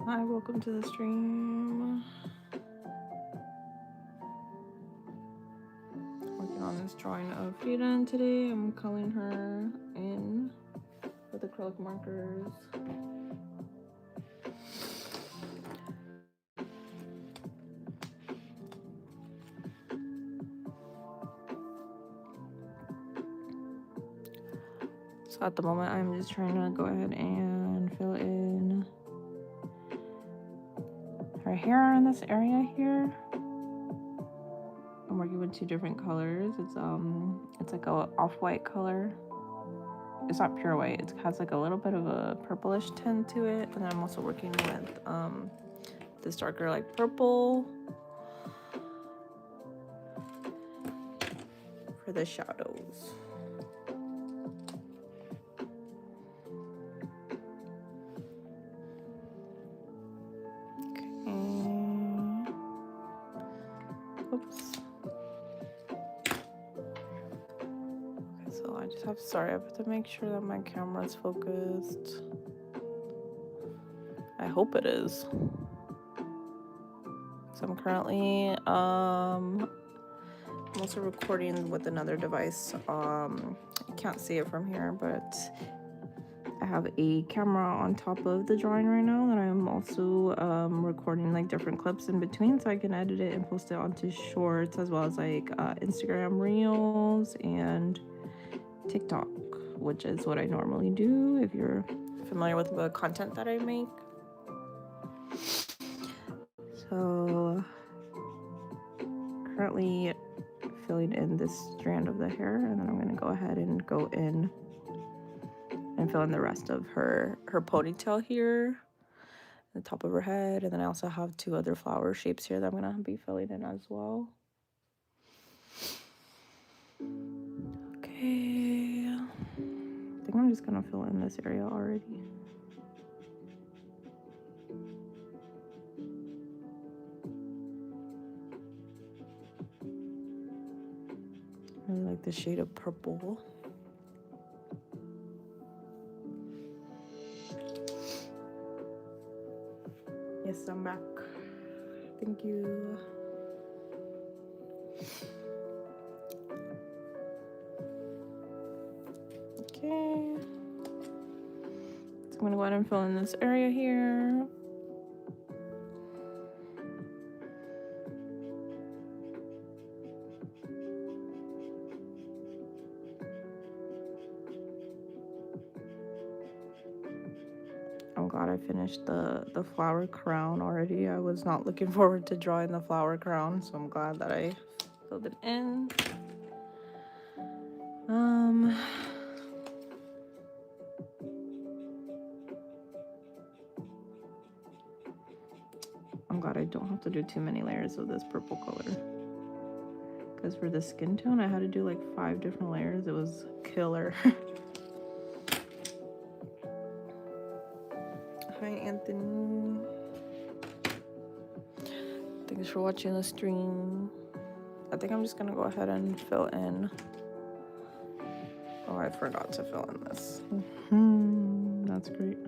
Hi, welcome to the stream. Working on this drawing of Frieren today. I'm coloring her in with acrylic markers. So at the moment, I'm just trying to go ahead and fill in her hair in this area here. I'm working with two different colors. It's like a off-white color. It's not pure white. It has like a little bit of a purplish tint to it. And then I'm also working with this darker like purple for the shadows. Oops. Okay, so I just have, sorry, I have to make sure that my camera's focused. I hope it is. So I'm currently, I'm also recording with another device. You can't see it from here, but I have a camera on top of the drawing right now that I'm also recording like different clips in between so I can edit it and post it onto shorts as well as like Instagram Reels and TikTok, which is what I normally do if you're familiar with the content that I make. So currently filling in this strand of the hair, and then I'm going to go ahead and go in and fill in the rest of her ponytail here, the top of her head, and then I also have two other flower shapes here that I'm going to be filling in as well. Okay, I think I'm just going to fill in this area already. I really like the shade of purple. Yes, I'm back. Thank you. Okay. So I'm gonna go ahead and fill in this area here. I'm glad I finished the flower crown already. I was not looking forward to drawing the flower crown, so I'm glad that I filled it in. I'm glad I don't have to do too many layers of this purple color. Because for the skin tone, I had to do like 5 different layers. It was killer. Hi, Anthony. Thanks for watching the stream. I think I'm just gonna go ahead and fill in. Oh, I forgot to fill in this. That's great.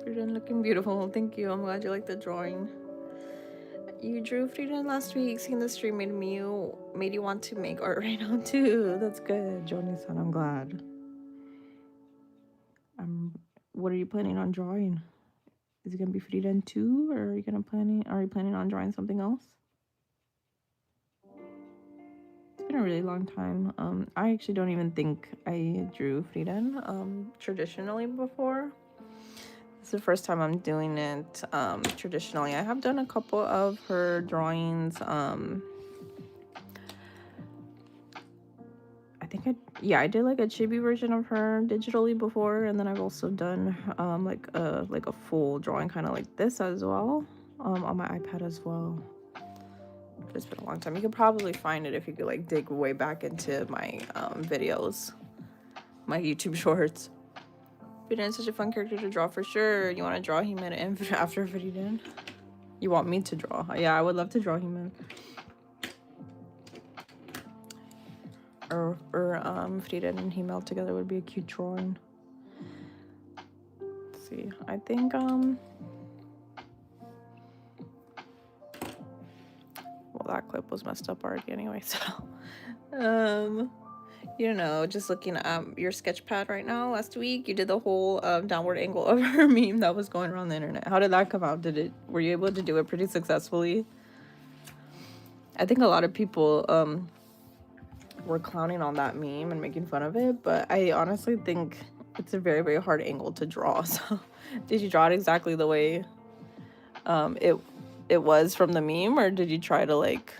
Frieren looking beautiful. Thank you. I'm glad you like the drawing. You drew Frieren last week. Seeing the stream made you want to make art right now too. That's good, Joni-san. I'm glad. What are you planning on drawing? Is it gonna be Frieren too, or are you planning on drawing something else? It's been a really long time. I actually don't even think I drew Frieren traditionally before. It's the first time I'm doing it traditionally. I have done a couple of her drawings. I did like a chibi version of her digitally before, and then I've also done like a full drawing kind of like this as well on my iPad as well. It's been a long time. You could probably find it if you could like dig way back into my videos, my YouTube shorts. Frieren is such a fun character to draw for sure. You want to draw him in after Frieren? You want me to draw? Yeah, I would love to draw him in. Or Frieren and Himmel together would be a cute drawing. Let's see. I think well, that clip was messed up already anyway, so you know, just looking at your sketch pad right now. Last week you did the whole downward angle of her meme that was going around the internet. How did that come out? Were you able to do it pretty successfully? I think a lot of people were clowning on that meme and making fun of it, but I honestly think it's a very, very hard angle to draw. So did you draw it exactly the way it was from the meme, or did you try to like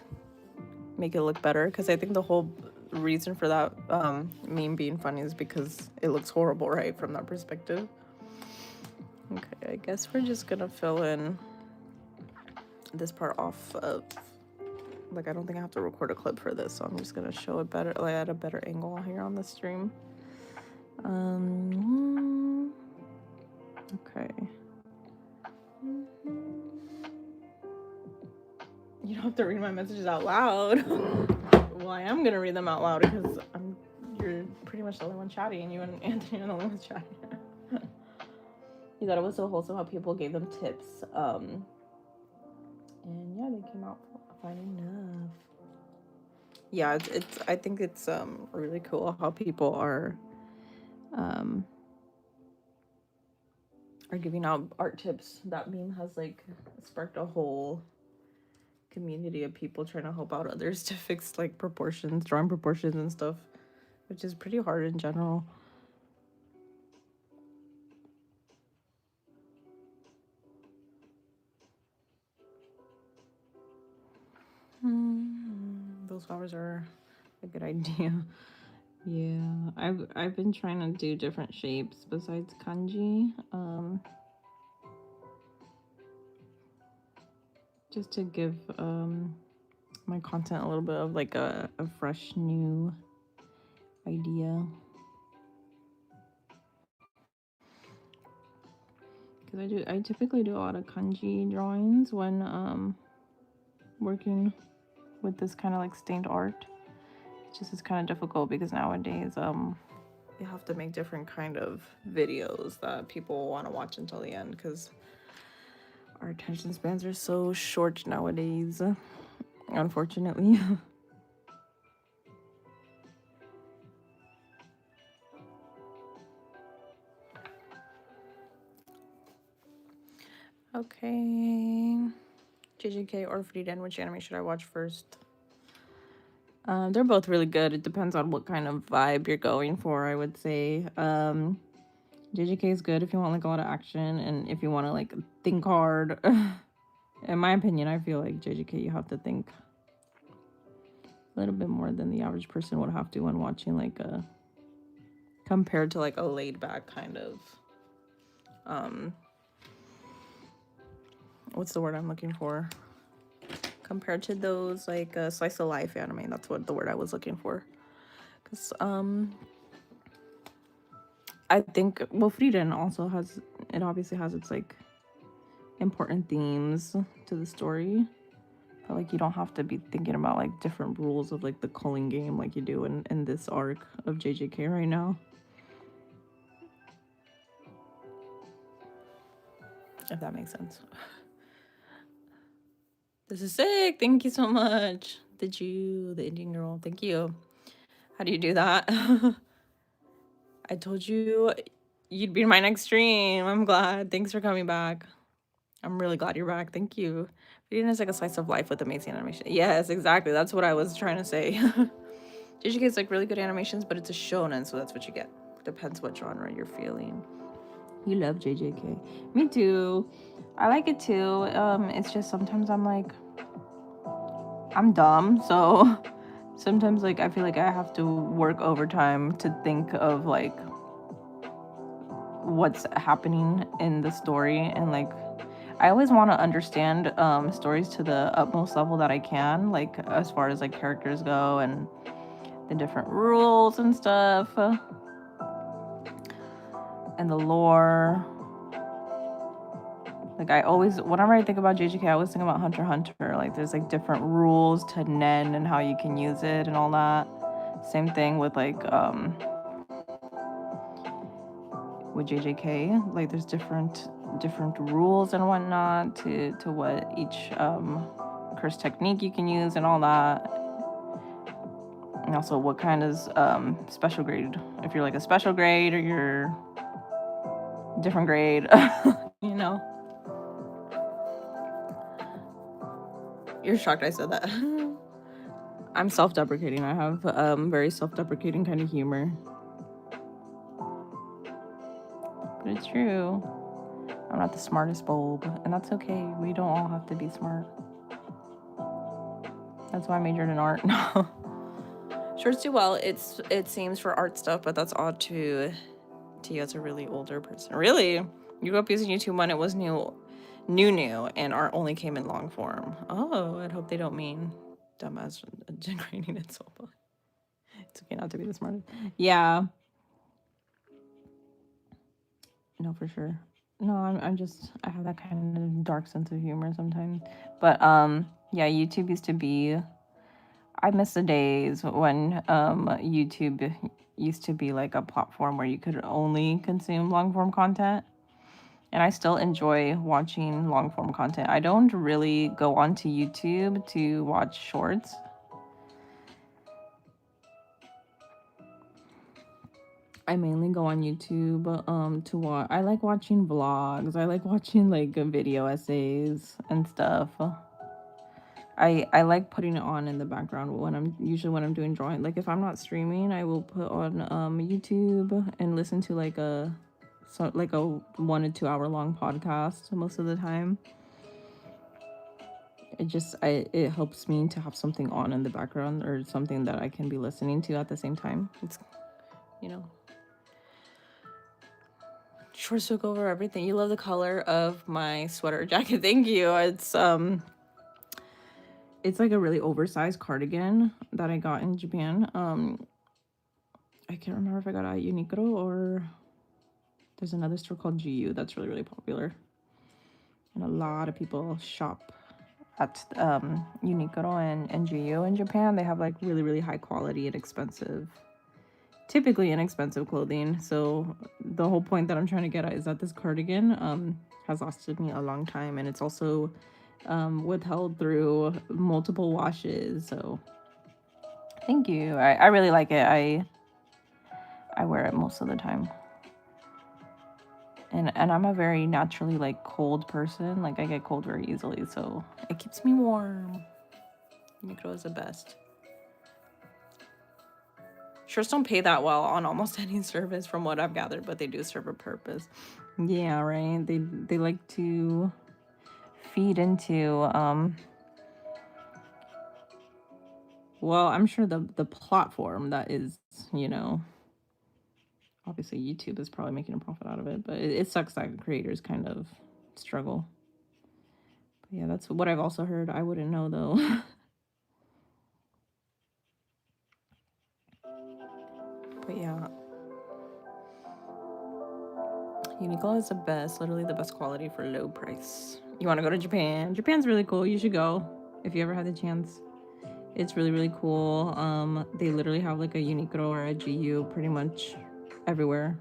make it look better? Because I think the whole reason for that meme being funny is because it looks horrible, right, from that perspective. Okay, I guess we're just gonna fill in this part off of, like, I don't think I have to record a clip for this, so I'm just gonna show it better, like at a better angle here on the stream. Okay. You don't have to read my messages out loud. Well, I am gonna read them out loud because you're pretty much the only one chatting. You and Anthony are the only ones chatting. You thought it was so wholesome how people gave them tips. And yeah, they came out fine enough. Yeah, I think it's really cool how people are giving out art tips. That meme has like sparked a whole community of people trying to help out others to fix like proportions, drawing proportions and stuff, which is pretty hard in general. Those flowers are a good idea. Yeah, I've been trying to do different shapes besides kanji, just to give my content a little bit of like a fresh new idea. Because I typically do a lot of kanji drawings when working with this kind of like stained art. It's just it's kind of difficult because nowadays you have to make different kind of videos that people want to watch until the end, because our attention spans are so short nowadays, unfortunately. Okay, JJK or Frieren, which anime should I watch first? They're both really good. It depends on what kind of vibe you're going for, I would say. JJK is good if you want like a lot of action, and if you want to like think hard. In my opinion, I feel like JJK, you have to think a little bit more than the average person would have to when watching like compared to like a laid back kind of what's the word I'm looking for? Compared to those like slice of life anime, that's what the word I was looking for. Because I think, well, Frieren also obviously has its like important themes to the story, but like you don't have to be thinking about like different rules of like the culling game like you do in this arc of JJK right now. If that makes sense. This is sick. Thank you so much. The Indian girl. Thank you. How do you do that? I told you you'd be in my next stream. I'm glad. Thanks for coming back. I'm really glad you're back. Thank you. Frieren is like a slice of life with amazing animation. Yes, exactly. That's what I was trying to say. JJK is like really good animations, but it's a shonen, so that's what you get. Depends what genre you're feeling. You love JJK. Me too. I like it too. It's just sometimes I'm like, I'm dumb, so sometimes like I feel like I have to work overtime to think of like what's happening in the story, and like I always want to understand stories to the utmost level that I can, like as far as like characters go and the different rules and stuff. and the lore. Like I always, whenever I think about JJK, I always think about Hunter x Hunter. Like there's like different rules to Nen and how you can use it and all that. Same thing with like with JJK. Like there's different rules and whatnot to what each curse technique you can use and all that. And also what kind is special grade. If you're like a special grade or you're different grade, you know. You're shocked I said that. I'm self-deprecating. I have very self-deprecating kind of humor. But it's true. I'm not the smartest bulb, and that's okay. We don't all have to be smart. That's why I majored in art. Shorts do well. It seems for art stuff, but that's odd to you as a really older person. Really? You grew up using YouTube when it was new, and art only came in long form. Oh, I'd hope they don't mean dumbass degrading it so much. It's okay not to be the smartest. Yeah. No, for sure. No, I'm just, I have that kind of dark sense of humor sometimes. But yeah, YouTube used to be, I miss the days when YouTube used to be like a platform where you could only consume long form content. And I still enjoy watching long form content. I don't really go onto YouTube to watch shorts. I mainly go on YouTube to watch. I like watching vlogs. I like watching like video essays and stuff. I like putting it on in the background when I'm doing drawing. Like if I'm not streaming, I will put on YouTube and listen to like a 1 to 2 hour long podcast most of the time. It helps me to have something on in the background or something that I can be listening to at the same time. It's, you know, shorts took over everything. You love the color of my sweater jacket. Thank you. It's like a really oversized cardigan that I got in Japan. I can't remember if I got it at Uniqlo or there's another store called GU that's really, really popular. And a lot of people shop at Uniqlo and GU in Japan. They have like really, really high quality and typically inexpensive clothing. So the whole point that I'm trying to get at is that this cardigan has lasted me a long time, and it's also withheld through multiple washes. So thank you. I really like it. I wear it most of the time. And I'm a very naturally like cold person. Like I get cold very easily, so it keeps me warm. Uniqlo is the best. Shirts don't pay that well on almost any service from what I've gathered, but they do serve a purpose. Yeah, right. They like to feed into well, I'm sure the platform that is, you know, obviously YouTube is probably making a profit out of it, but it sucks that creators kind of struggle. But yeah, that's what I've also heard. I wouldn't know though. But yeah, Uniqlo is the best, literally the best quality for low price. You want to go to Japan? Japan's really cool. You should go if you ever had the chance. It's really, really cool. They literally have like a Uniqlo or a GU pretty much everywhere.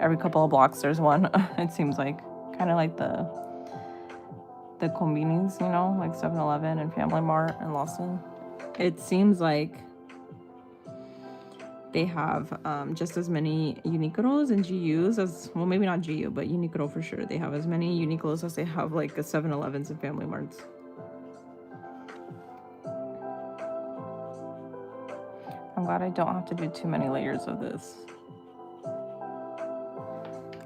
Every couple of blocks there's one. It seems like kind of like the convenience, you know, like 7-Eleven and Family Mart and Lawson. It seems like they have just as many Uniqlos and GUs as, well, maybe not GU, but Uniqlo for sure. They have as many Uniqlos as they have like a 7-Elevens and Family Marts. I'm glad I don't have to do too many layers of this.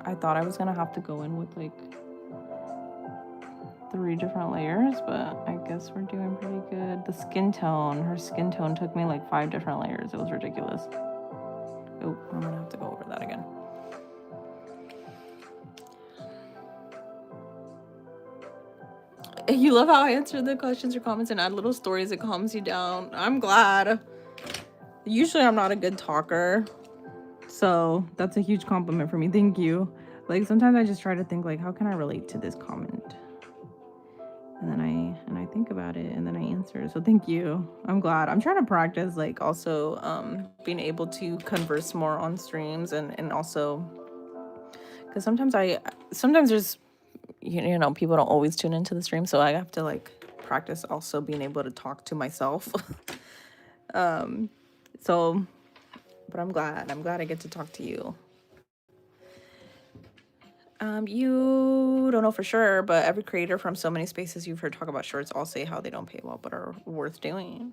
I thought I was gonna have to go in with like 3 different layers, but I guess we're doing pretty good. The skin tone, her skin tone took me like 5 different layers. It was ridiculous. Oh, I'm gonna have to go over that again. You love how I answer the questions or comments and add little stories. It calms you down. I'm glad. Usually I'm not a good talker, So that's a huge compliment for me. Thank you. Like sometimes I just try to think like, how can I relate to this comment? And then I think about it and then I answer. So thank you. I'm glad. I'm trying to practice like also being able to converse more on streams and also because sometimes there's you know people don't always tune into the stream, so I have to like practice also being able to talk to myself. So but I'm glad I get to talk to you. You don't know for sure, but every creator from so many spaces you've heard talk about shorts all say how they don't pay well but are worth doing.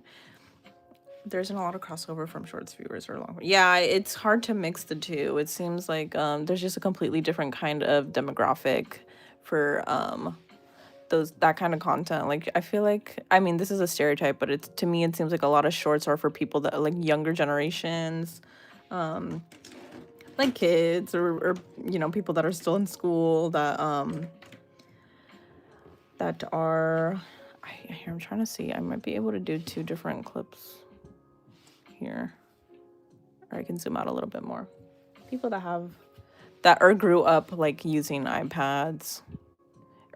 There isn't a lot of crossover from shorts viewers or long. Yeah, it's hard to mix the two. It seems like there's just a completely different kind of demographic for that kind of content. Like I feel like I mean this is a stereotype, but it's to me it seems like a lot of shorts are for people that are like younger generations, like kids or you know people that are still in school that are here I'm trying to see. I might be able to do two different clips here. Or I can zoom out a little bit more. People that or grew up like using iPads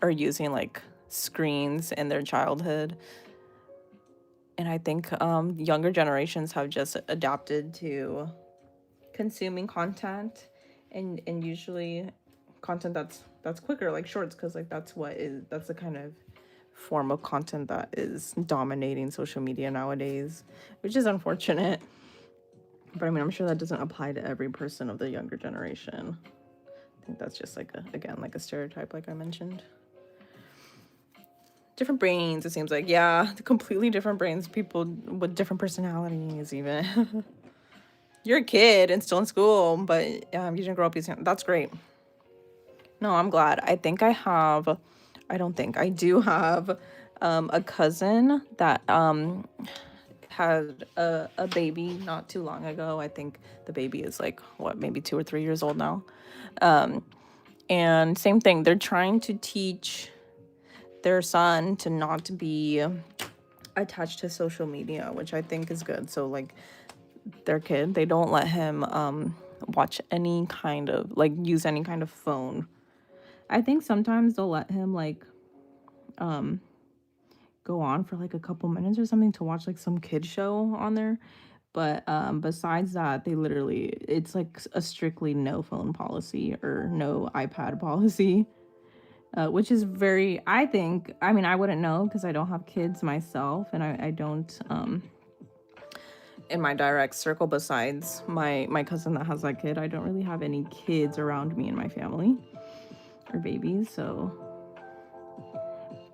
or using like screens in their childhood. And I think younger generations have just adapted to consuming content and usually content that's quicker like shorts because like that's the kind of form of content that is dominating social media nowadays, which is unfortunate. But I mean, I'm sure that doesn't apply to every person of the younger generation. I think that's just like like a stereotype, like I mentioned. Different brains, it seems like. Yeah, completely different brains. People with different personalities, even. You're a kid and still in school, but you didn't grow up using. That's great. No, I'm glad. I do have a cousin that had a baby not too long ago. I think the baby is like, what, maybe 2 or 3 years old now. And same thing, they're trying to teach their son to not be attached to social media, which I think is good. So, like, their kid, they don't let him watch any kind of, like, use any kind of phone. I think sometimes they'll let him, like, go on for like a couple minutes or something to watch like some kid show on there. But besides that, it's like a strictly no phone policy or no iPad policy, which is very, I think, I mean, I wouldn't know because I don't have kids myself and I don't, in my direct circle besides my cousin that has that kid, I don't really have any kids around me in my family or babies, so.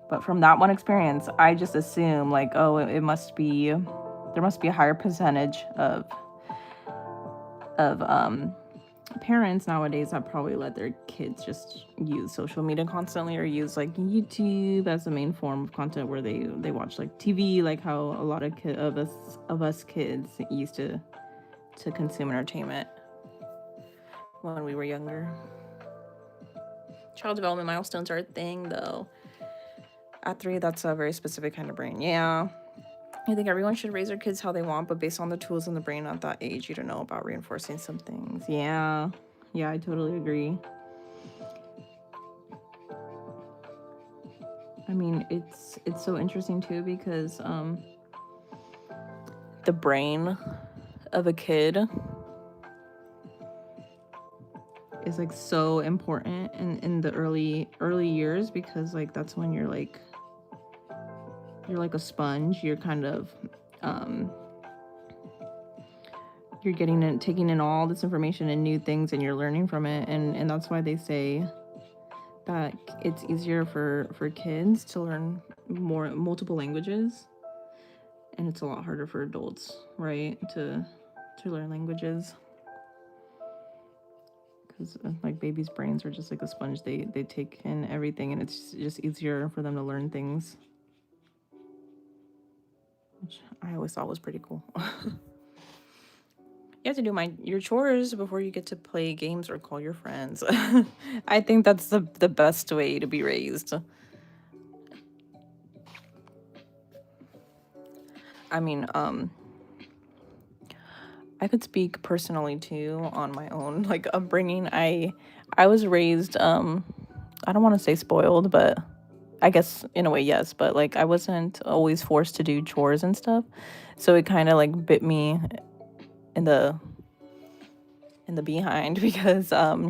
But from that one experience, I just assume like, oh, there must be a higher percentage of parents nowadays that probably let their kids just use social media constantly or use like YouTube as the main form of content where they watch like TV, like how a lot of us kids used to consume entertainment when we were younger. Child development milestones are a thing though. At 3, that's a very specific kind of brain. Yeah. I think everyone should raise their kids how they want, but based on the tools in the brain at that age, you don't know about reinforcing some things. Yeah. Yeah, I totally agree. I mean, it's so interesting too because the brain of a kid is like so important in the early years because like that's when you're like a sponge. You're kind of you're taking in all this information and new things and you're learning from it, and that's why they say that it's easier for kids to learn multiple languages, and it's a lot harder for adults, right, to learn languages because like babies' brains are just like a sponge. They take in everything and it's just easier for them to learn things, which I always thought was pretty cool. You have to do your chores before you get to play games or call your friends. I think that's the best way to be raised. I mean, I could speak personally too on my own like upbringing. I was raised I don't want to say spoiled, but I guess in a way yes, but like I wasn't always forced to do chores and stuff. So it kind of like bit me in the behind because I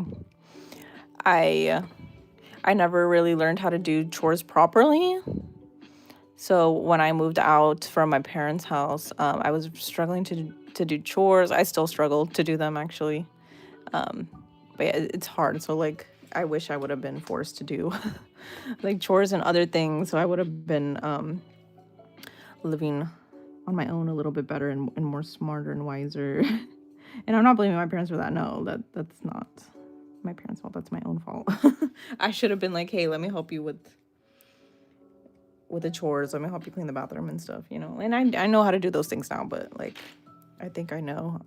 I never really learned how to do chores properly. So when I moved out from my parents' house, I was struggling to do chores. I still struggle to do them actually. But yeah, it's hard. So like I wish I would have been forced to do like chores and other things. So I would have been living on my own a little bit better and more smarter and wiser. And I'm not blaming my parents for that. No, that's not my parents' fault. That's my own fault. I should have been like, hey, let me help you with the chores. Let me help you clean the bathroom and stuff, you know. And I know how to do those things now, but like I think I know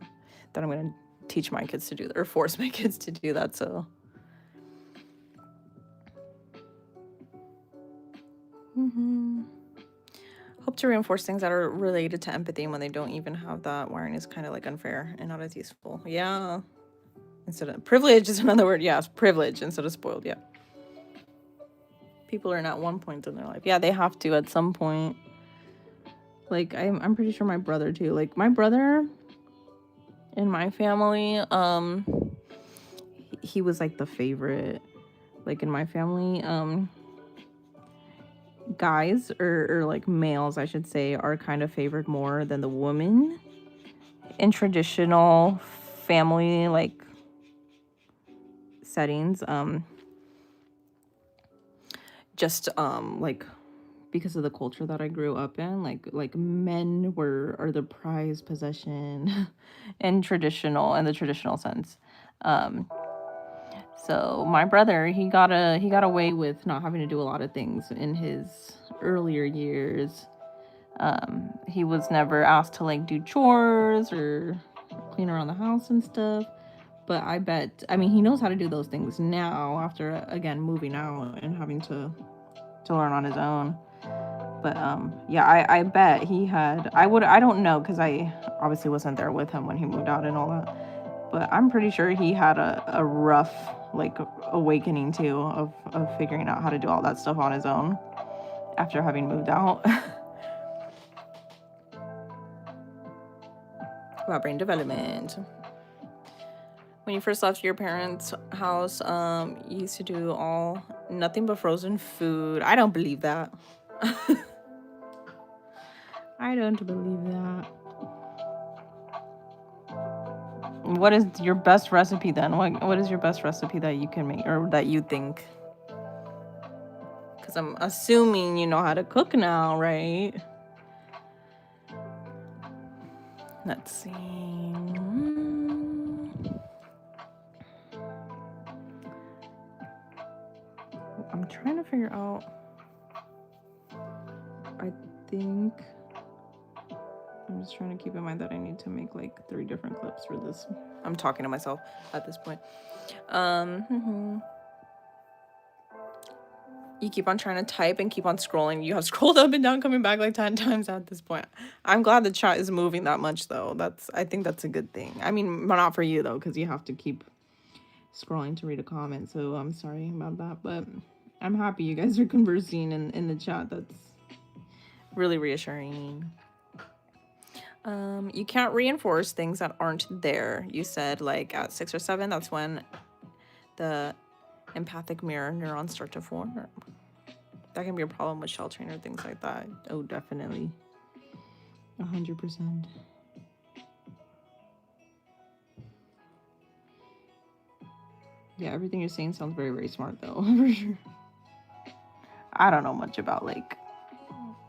that I'm gonna teach my kids to do that or force my kids to do that. So hope to reinforce things that are related to empathy when they don't even have that wiring is kind of like unfair and not as useful. Yeah. Instead of privilege is another word. Yes, privilege instead of spoiled. Yeah. People are at one point in their life. Yeah, they have to at some point. Like I'm pretty sure my brother too. Like my brother in my family, he was like the favorite. Like in my family, guys or like males, I should say, are kind of favored more than the women in traditional family like settings. Just like because of the culture that I grew up in, like men are the prized possession in the traditional sense. Um, so my brother, he got away with not having to do a lot of things in his earlier years. He was never asked to like do chores or clean around the house and stuff. But I bet, I mean, he knows how to do those things now after again moving out and having to learn on his own. But yeah, I bet he had. I don't know because I obviously wasn't there with him when he moved out and all that. But I'm pretty sure he had a rough like awakening too of figuring out how to do all that stuff on his own after having moved out. About brain development. When you first left your parents' house, you used to do nothing but frozen food. I don't believe that. I don't believe that. What is your best recipe then? What is your best recipe that you can make or that you think? Because I'm assuming you know how to cook now, right? Let's see. I'm trying to figure out. I think I'm just trying to keep in mind that I need to make like 3 different clips for this. I'm talking to myself at this point. You keep on trying to type and keep on scrolling. You have scrolled up and down, coming back like 10 times at this point. I'm glad the chat is moving that much though. I think that's a good thing. I mean, not for you though, because you have to keep scrolling to read a comment. So I'm sorry about that, but I'm happy you guys are conversing in the chat. That's really reassuring. You can't reinforce things that aren't there. You said like at 6 or 7, that's when the empathic mirror neurons start to form. That can be a problem with sheltering or things like that. Oh, definitely. 100%. Yeah, everything you're saying sounds very, very smart though, for sure. I don't know much about like,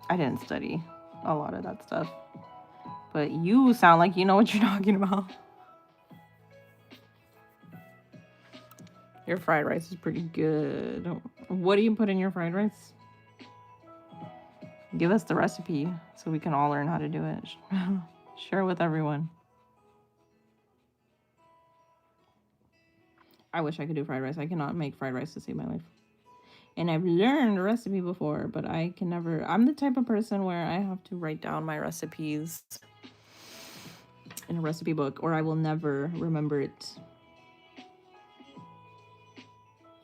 I didn't study a lot of that stuff. But you sound like you know what you're talking about. Your fried rice is pretty good. What do you put in your fried rice? Give us the recipe so we can all learn how to do it. Share with everyone. I wish I could do fried rice. I cannot make fried rice to save my life. And I've learned a recipe before, but I can never. I'm the type of person where I have to write down my recipes in a recipe book, or I will never remember it.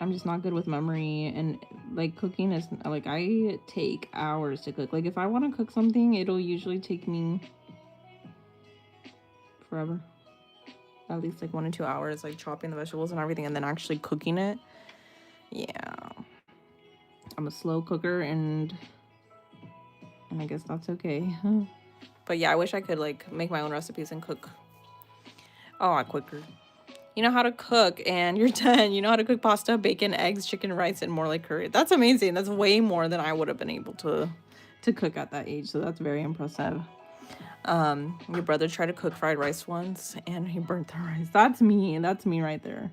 I'm just not good with memory, and like cooking is like, I take hours to cook. Like if I want to cook something, it'll usually take me forever. At least like 1 or 2 hours, like chopping the vegetables and everything, and then actually cooking it. Yeah, I'm a slow cooker, and I guess that's okay. But yeah, I wish I could like make my own recipes and cook a lot quicker. You know how to cook, and you're 10. You know how to cook pasta, bacon, eggs, chicken, rice, and more like curry. That's amazing. That's way more than I would have been able to cook at that age. So that's very impressive. Your brother tried to cook fried rice once, and he burnt the rice. That's me. That's me right there.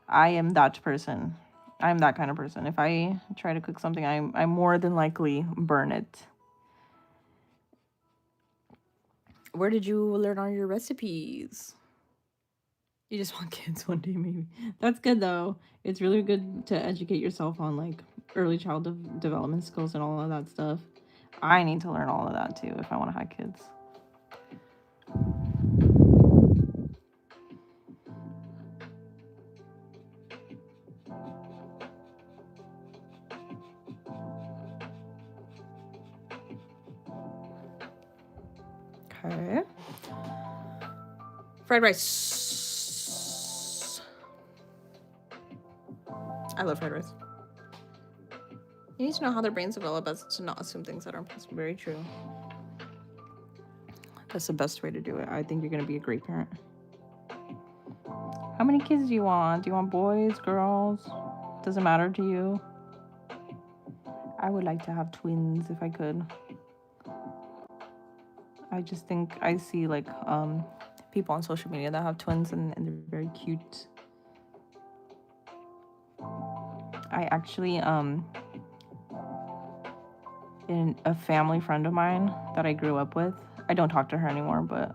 I am that person. I'm that kind of person. If I try to cook something, I more than likely burn it. Where did you learn all your recipes? You just want kids one day, maybe. That's good, though. It's really good to educate yourself on, like, early child development skills and all of that stuff. I need to learn all of that, too, if I want to have kids. Okay. Fried rice. I love fried rice. You need to know how their brains develop as to not assume things that aren't very true. That's the best way to do it. I think you're going to be a great parent. How many kids do you want? Do you want boys, girls? Does it matter to you? I would like to have twins if I could. I just think I see like people on social media that have twins, and they're very cute. I actually in a family friend of mine that I grew up with, I don't talk to her anymore, but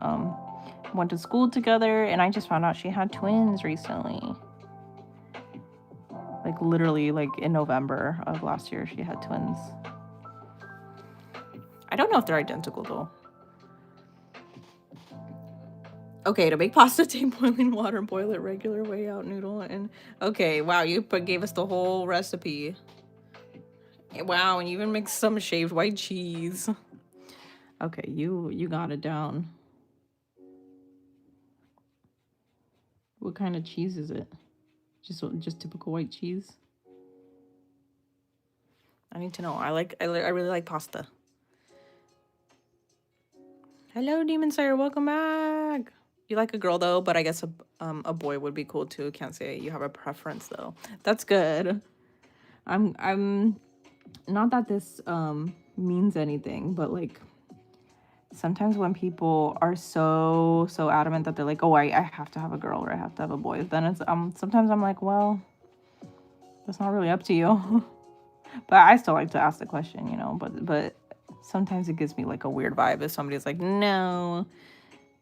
went to school together, and I just found out she had twins recently. Like literally like in November of last year, she had twins. I don't know if they're identical though. Okay, to make pasta, take boiling water, boil it regular way out noodle, and okay, wow, you gave us the whole recipe. Wow, and you even mixed some shaved white cheese. Okay, you got it down. What kind of cheese is it? Just typical white cheese? I need to know. I really like pasta. Hello, Demon Slayer, welcome back. You like a girl though, but I guess a boy would be cool too. Can't say you have a preference though. That's good. I'm not that this means anything, but like sometimes when people are so adamant that they're like, oh, I have to have a girl or I have to have a boy, then it's sometimes I'm like, well, that's not really up to you. But I still like to ask the question, you know, but sometimes it gives me like a weird vibe if somebody's like, no,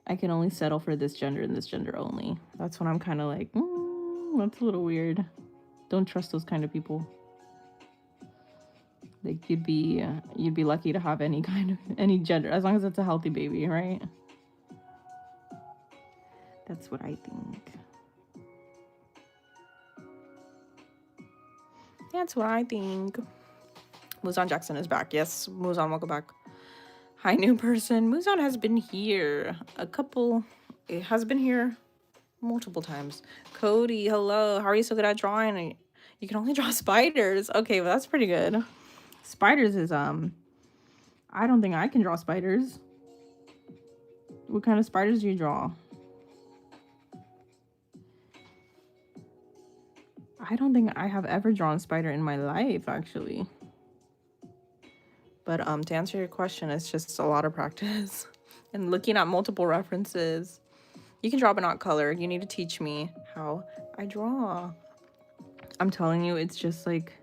I can only settle for this gender and this gender only. That's when I'm kind of like, that's a little weird. Don't trust those kind of people. Like you'd be lucky to have any gender, as long as it's a healthy baby, right? That's what I think. That's what I think. Muzan Jackson is back. Yes, Muzan, welcome back. Hi, new person. Muzan has been here it has been here multiple times. Cody, hello. How are you so good at drawing? You can only draw spiders. Okay, well, that's pretty good. Spiders is, I don't think I can draw spiders. What kind of spiders do you draw? I don't think I have ever drawn a spider in my life, actually. But to answer your question, it's just a lot of practice and looking at multiple references. You can draw but not color. You need to teach me how I draw. I'm telling you, it's just like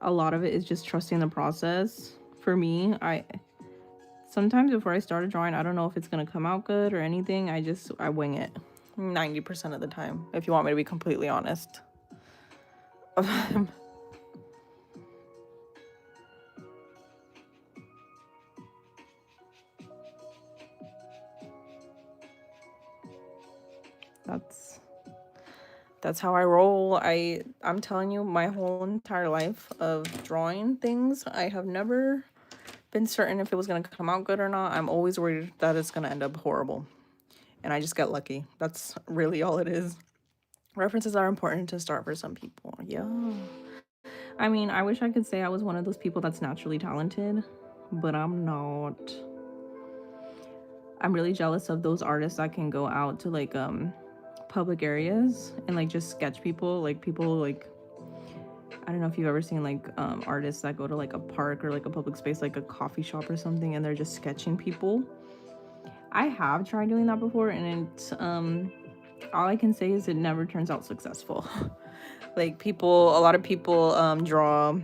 a lot of it is just trusting the process. For me, sometimes before I started drawing, I don't know if it's gonna come out good or anything. I wing it 90% of the time, if you want me to be completely honest. That's how I roll. I'm telling you, my whole entire life of drawing things, I have never been certain if it was gonna come out good or not. I'm always worried that it's gonna end up horrible. And I just get lucky. That's really all it is. References are important to start for some people. Yeah. I mean, I wish I could say I was one of those people that's naturally talented, but I'm not. I'm really jealous of those artists that can go out to like public areas and like just sketch people, like people like I don't know if you've ever seen like artists that go to like a park or like a public space like a coffee shop or something and they're just sketching people. I have tried doing that before and it's all I can say is it never turns out successful. Like a lot of people draw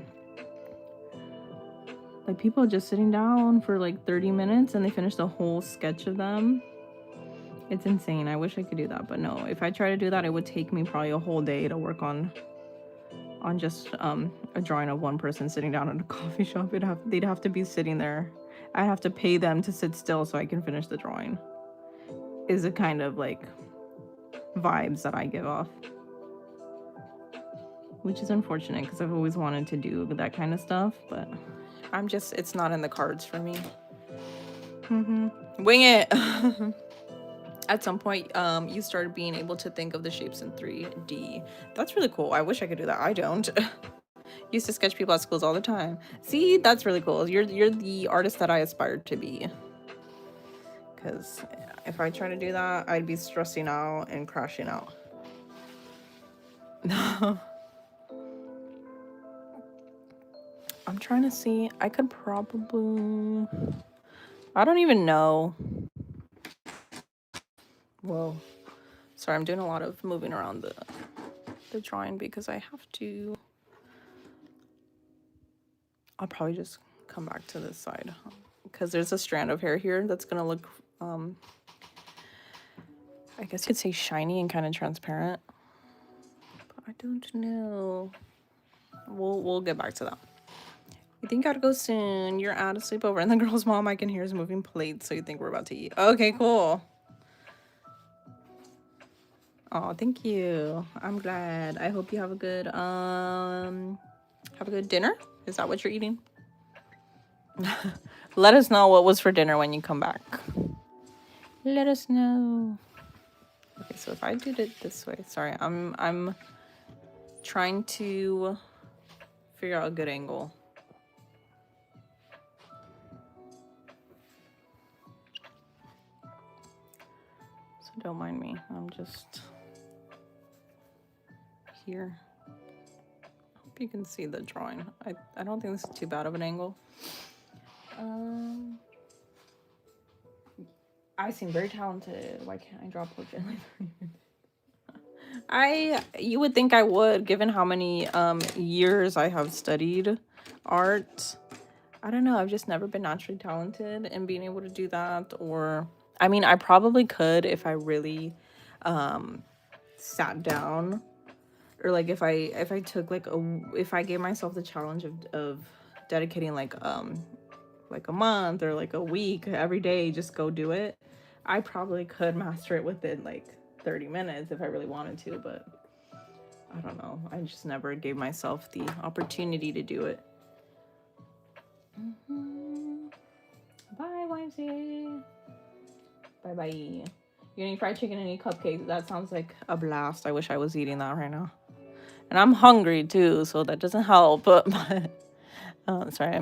like people just sitting down for like 30 minutes and they finish the whole sketch of them. It's insane. I wish I could do that, but no. If I try to do that, it would take me probably a whole day to work on just a drawing of one person sitting down at a coffee shop. They'd have to be sitting there. I'd have to pay them to sit still so I can finish the drawing. Is a kind of like vibes that I give off, which is unfortunate because I've always wanted to do that kind of stuff, but it's not in the cards for me. Wing it. At some point, you started being able to think of the shapes in 3D. That's really cool. I wish I could do that. I don't. Used to sketch people at schools all the time. See, that's really cool. You're the artist that I aspired to be. Because if I try to do that, I'd be stressing out and crashing out. I'm trying to see. I could probably... I don't even know. Whoa. Sorry, I'm doing a lot of moving around the drawing because I have to... I'll probably just come back to this side because there's a strand of hair here that's gonna look, I guess you could say shiny and kind of transparent, but I don't know. We'll get back to that. You think I'd go soon? You're at a sleepover, and the girl's mom I can hear is moving plates, so you think we're about to eat? Okay, cool. Oh, thank you. I'm glad. I hope you have a good dinner. Is that what you're eating? Let us know what was for dinner when you come back. Let us know. Okay, so if I did it this way, sorry, I'm trying to figure out a good angle. So don't mind me. I'm just here. I hope you can see the drawing. I don't think this is too bad of an angle. I seem very talented. Why can't I draw portrait like you would think I would, given how many years I have studied art. I don't know. I've just never been naturally talented in being able to do that. Or, I mean, I probably could if I really sat down, or like if I took like if I gave myself the challenge of dedicating like a month or like a week every day, just go do it. I probably could master it within like 30 minutes if I really wanted to, but I don't know. I just never gave myself the opportunity to do it. Bye, YMCA. Bye. You gonna eat fried chicken and eat cupcakes? That sounds like a blast. I wish I was eating that right now. And I'm hungry too, so that doesn't help. But sorry,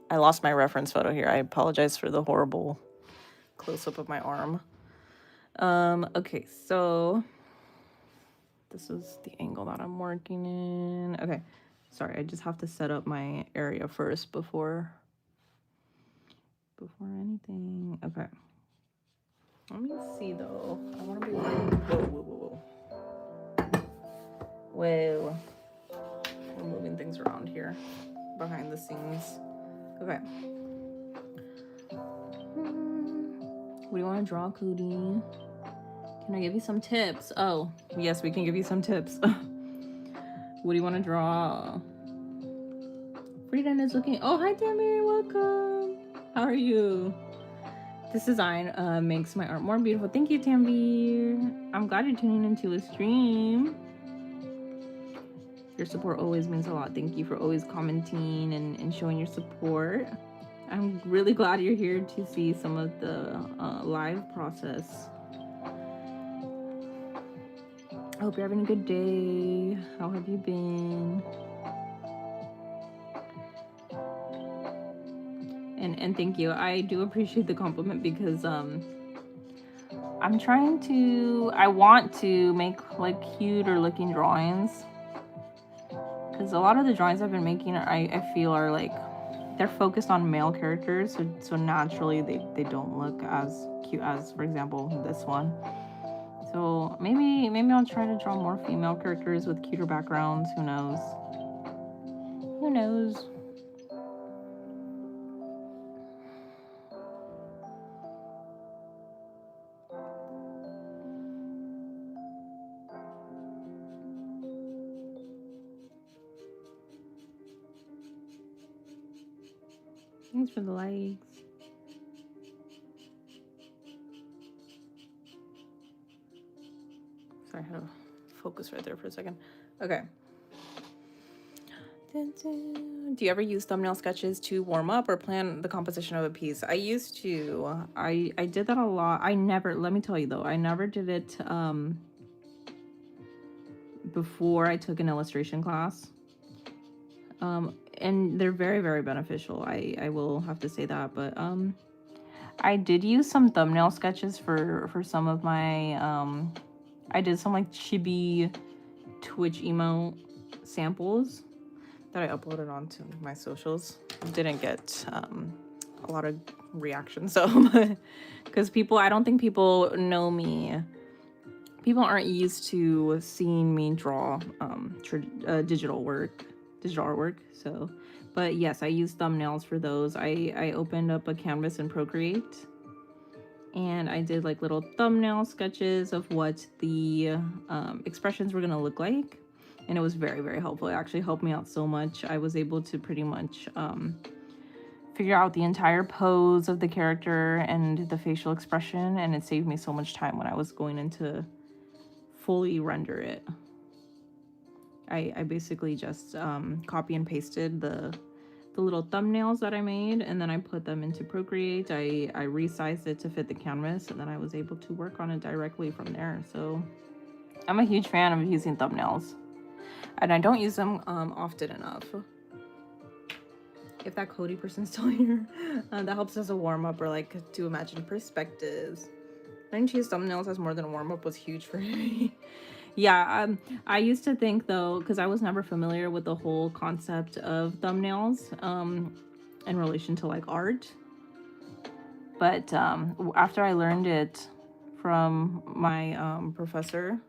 I lost my reference photo here. I apologize for the horrible close-up of my arm. Okay, so this is the angle that I'm working in. Okay, sorry, I just have to set up my area first before anything. Okay, let me see though. I want to be whoa. We're moving things around here behind the scenes. Okay. What do you want to draw, Cootie? Can I give you some tips? Oh, yes, we can give you some tips. What do you want to draw? Frieren is looking. Oh, hi, Tamir. Welcome. How are you? This design makes my art more beautiful. Thank you, Tambi. I'm glad you're tuning into a stream. Your support always means a lot. Thank you for always commenting and showing your support. I'm really glad you're here to see some of the live process. I hope you're having a good day. How have you been? And thank you. I do appreciate the compliment because I'm trying to, I want to make like cuter looking drawings, because a lot of the drawings I've been making I feel are like, they're focused on male characters, so naturally they don't look as cute as, for example, this one. So maybe I'll try to draw more female characters with cuter backgrounds. Who knows? Who knows? Thanks for the likes. Sorry, I had to focus right there for a second. Okay. Do you ever use thumbnail sketches to warm up or plan the composition of a piece? I used to. I did that a lot. I never, let me tell you though, I never did it before I took an illustration class. And they're very, very beneficial. I will have to say that. But I did use some thumbnail sketches for some of my I did some like chibi Twitch emote samples that I uploaded onto my socials. Didn't get a lot of reaction, so because people, I don't think people know me. People aren't used to seeing me draw digital artwork. So, but yes, I use thumbnails for those. I opened up a canvas in Procreate, and I did like little thumbnail sketches of what the expressions were gonna look like. And it was very, very helpful. It actually helped me out so much. I was able to pretty much figure out the entire pose of the character and the facial expression, and it saved me so much time when I was going into fully render it. I basically just copy and pasted the little thumbnails that I made, and then I put them into Procreate. I resized it to fit the canvas, and then I was able to work on it directly from there. So I'm a huge fan of using thumbnails, and I don't use them often enough. If that Cody person's still here, that helps as a warm-up, or like to imagine perspectives. Learning to use thumbnails as more than a warm-up was huge for me. Yeah, I used to think though, because I was never familiar with the whole concept of thumbnails in relation to like art. But after I learned it from my professor,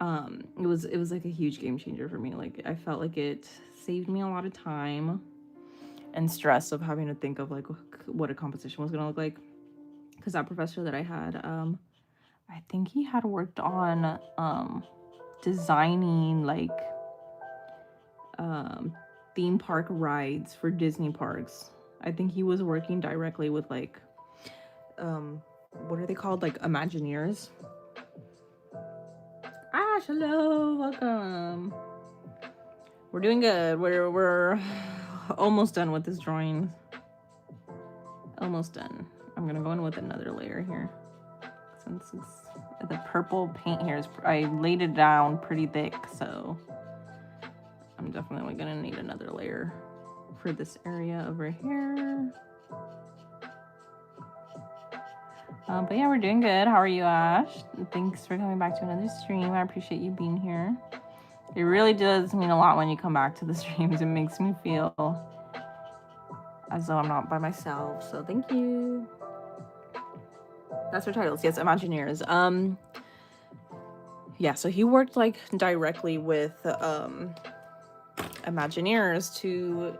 it was like a huge game changer for me. Like I felt like it saved me a lot of time and stress of having to think of like what a composition was gonna look like. Because that professor that I had, I think he had worked on designing like theme park rides for Disney parks. I think he was working directly with like what are they called, like Imagineers. Ash, hello, welcome. We're doing good. We're almost done with this drawing. Almost done. I'm gonna go in with another layer here, since the purple paint here is, I laid it down pretty thick, so I'm definitely gonna need another layer for this area over here. But yeah, we're doing good. How are you, Ash? Thanks for coming back to another stream. I appreciate you being here. It really does mean a lot when you come back to the streams. It makes me feel as though I'm not by myself. So thank you. That's our titles. Yes, Imagineers. Yeah, so he worked like directly with Imagineers to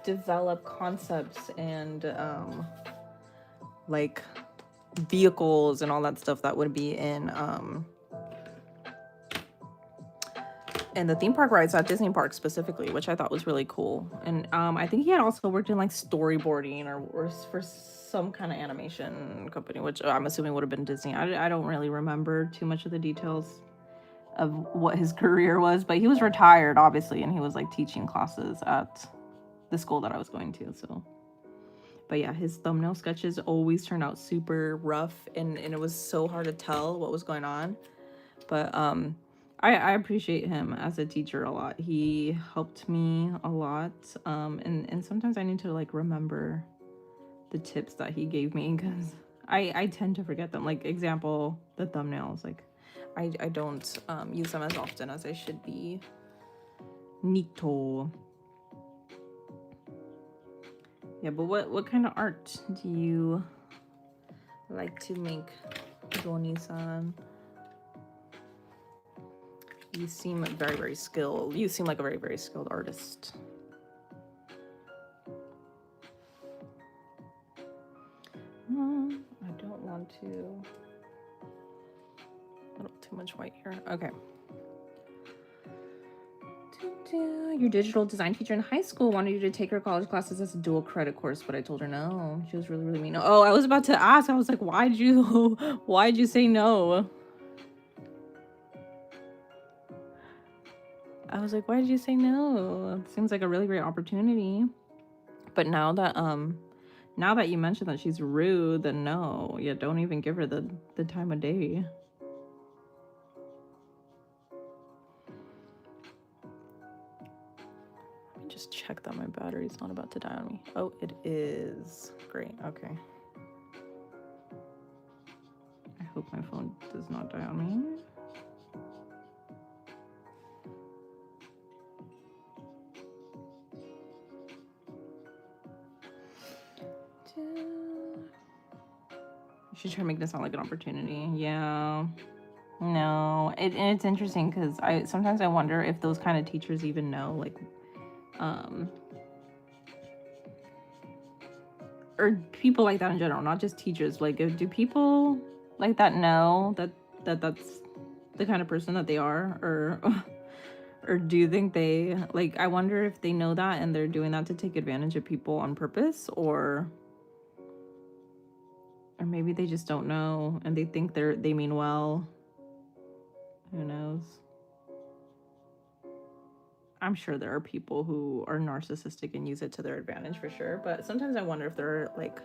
develop concepts and like vehicles and all that stuff that would be in and the theme park rides at Disney Park specifically, which I thought was really cool. And I think he had also worked in like storyboarding or for some kind of animation company, which I'm assuming would have been Disney. I don't really remember too much of the details of what his career was, but he was retired obviously, and he was like teaching classes at the school that I was going to. So, but yeah, his thumbnail sketches always turned out super rough, and it was so hard to tell what was going on. But I appreciate him as a teacher a lot. He helped me a lot. And sometimes I need to like remember the tips that he gave me, because I tend to forget them. Like, example, the thumbnails. Like, I don't use them as often as I should be. Nito. Yeah, but what kind of art do you like to make, Doni-san? You seem very, very skilled. You seem like a very, very skilled artist. I don't want to. A little too much white here. Okay. Your digital design teacher in high school wanted you to take her college classes as a dual credit course, but I told her no. She was really, really mean. Oh, I was about to ask. I was like, why'd you say no? I was like, why did you say no? It seems like a really great opportunity. But now that you mentioned that she's rude, then no. Yeah, don't even give her the time of day. Let me just check that my battery's not about to die on me. Oh, it is. Great, okay. I hope my phone does not die on me. She's trying to make this sound like an opportunity. Yeah. No. And it's interesting because sometimes I wonder if those kind of teachers even know, like, or people like that in general, not just teachers. Like, do people like that know that's the kind of person that they are, or do you think they, like, I wonder if they know that and they're doing that to take advantage of people on purpose, or maybe they just don't know and they think they mean well. Who knows? I'm sure there are people who are narcissistic and use it to their advantage for sure, but sometimes I wonder if there are like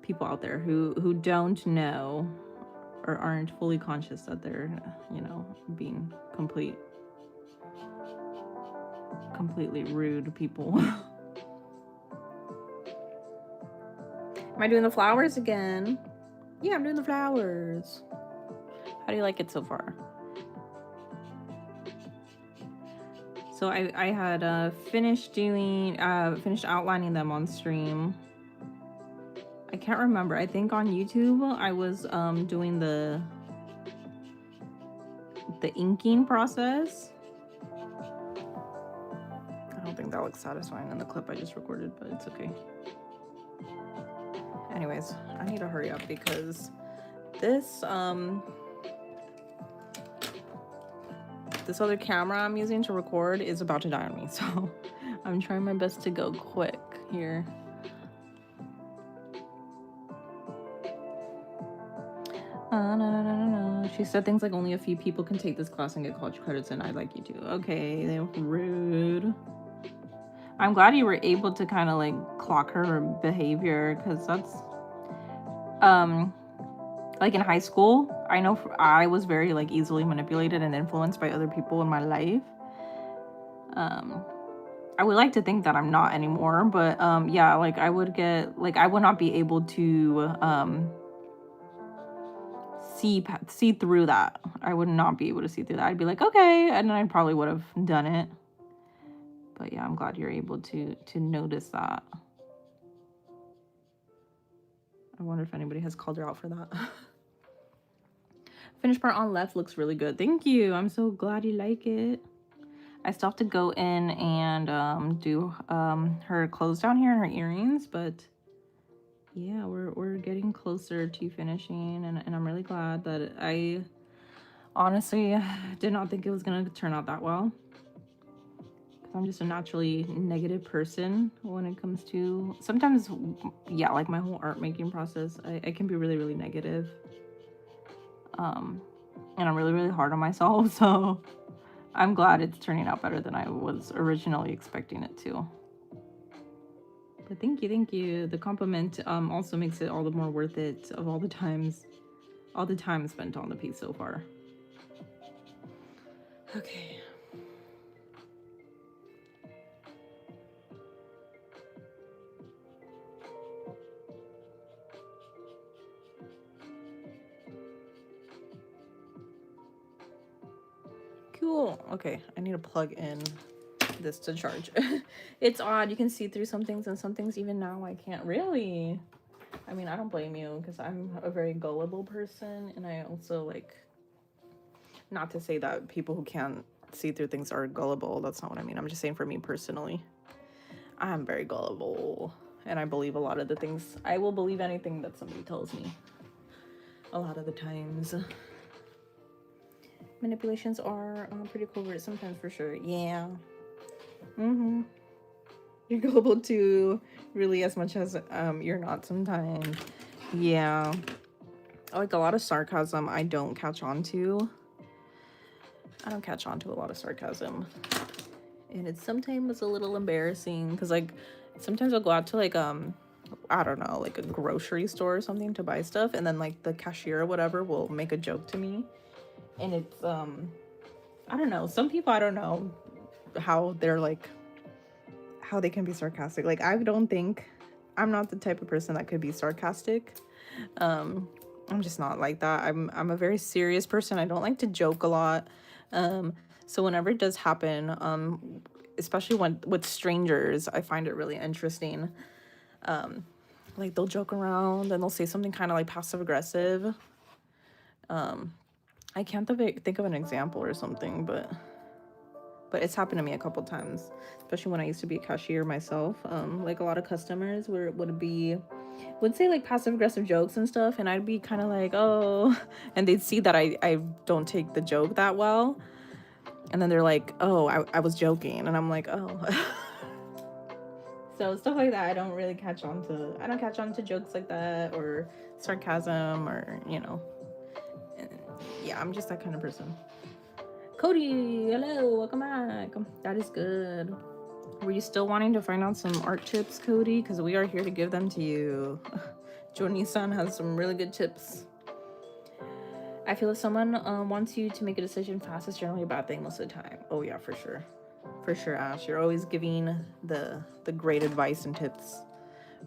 people out there who don't know or aren't fully conscious that they're, being completely rude people. Am I doing the flowers again? Yeah, I'm doing the flowers. How do you like it so far? So I had finished outlining them on stream. I can't remember. I think on YouTube I was doing the inking process. I don't think that looks satisfying in the clip I just recorded, but it's okay. Anyways, I need to hurry up because this other camera I'm using to record is about to die on me, so I'm trying my best to go quick here. No. She said things like only a few people can take this class and get college credits, and I'd like you to. Okay, they're rude. I'm glad you were able to kind of like clock her behavior, because that's like in high school, I know I was very like easily manipulated and influenced by other people in my life. I would like to think that I'm not anymore, but yeah, like I would not be able to see through that. I would not be able to see through that. I'd be like, okay, and then I probably would have done it. But yeah, I'm glad you're able to notice that. I wonder if anybody has called her out for that. Finished part on left looks really good. Thank you. I'm so glad you like it. I still have to go in and do her clothes down here and her earrings, but yeah, we're getting closer to finishing, and I'm really glad that I Honestly, did not think it was gonna turn out that well. I'm just a naturally negative person when it comes to sometimes, yeah, like my whole art making process. I can be really, really negative. And I'm really, really hard on myself. So I'm glad it's turning out better than I was originally expecting it to. But thank you, thank you. The compliment also makes it all the more worth it of all the time spent on the piece so far. Okay. Cool. Okay, I need to plug in this to charge. It's odd. You can see through some things, and some things even now I can't really. I mean, I don't blame you because I'm a very gullible person, and I also like. Not to say that people who can't see through things are gullible. That's not what I mean. I'm just saying for me personally, I'm very gullible, and I believe a lot of the things. I will believe anything that somebody tells me. A lot of the times. Manipulations are pretty covert sometimes, for sure. Yeah. You're gullible too, really, as much as you're not sometimes. Yeah. Like a lot of sarcasm I don't catch on to. I don't catch on to a lot of sarcasm. And it's sometimes a little embarrassing because like sometimes I'll go out to like I don't know, like a grocery store or something to buy stuff, and then like the cashier or whatever will make a joke to me. And it's I don't know, some people I don't know how they're like how they can be sarcastic. Like I don't think I'm not the type of person that could be sarcastic. I'm just not like that. I'm a very serious person. I don't like to joke a lot. So whenever it does happen, especially when with strangers, I find it really interesting. Like they'll joke around and they'll say something kind of like passive aggressive. I can't think of an example or something, but it's happened to me a couple times, especially when I used to be a cashier myself. Like a lot of customers would say like passive aggressive jokes and stuff, and I'd be kind of like, oh, and they'd see that I don't take the joke that well, and then they're like, oh, I was joking, and I'm like, oh. So stuff like that I don't really catch on to. I don't catch on to jokes like that or sarcasm or yeah, I'm just that kind of person. Cody, hello, welcome back. That is good. Were you still wanting to find out some art tips, Cody? Because we are here to give them to you. Joni-san has some really good tips. I feel if someone wants you to make a decision fast, it's generally a bad thing most of the time. Oh yeah, for sure. For sure, Ash. You're always giving the great advice and tips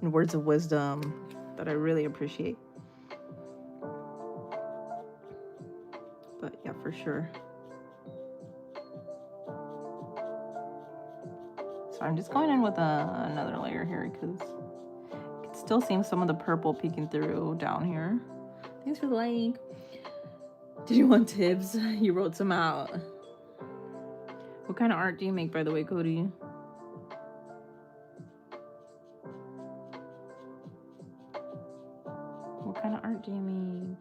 and words of wisdom that I really appreciate. But yeah, for sure. So I'm just going in with another layer here because you can still see some of the purple peeking through down here. Thanks for the like. Did you want tips? You wrote some out. What kind of art do you make, by the way, Cody? What kind of art do you make?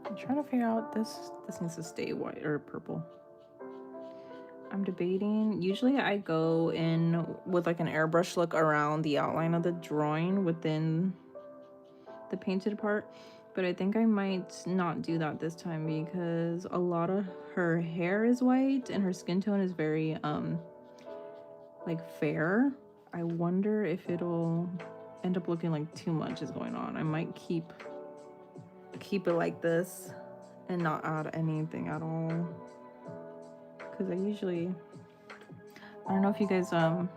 I'm trying to figure out this needs to stay white or purple. I'm debating. Usually I go in with like an airbrush look around the outline of the drawing within the painted part, but I think I might not do that this time because a lot of her hair is white and her skin tone is very like fair. I wonder if it'll end up looking like too much is going on. I might keep it like this and not add anything at all, because I don't know if you guys I'm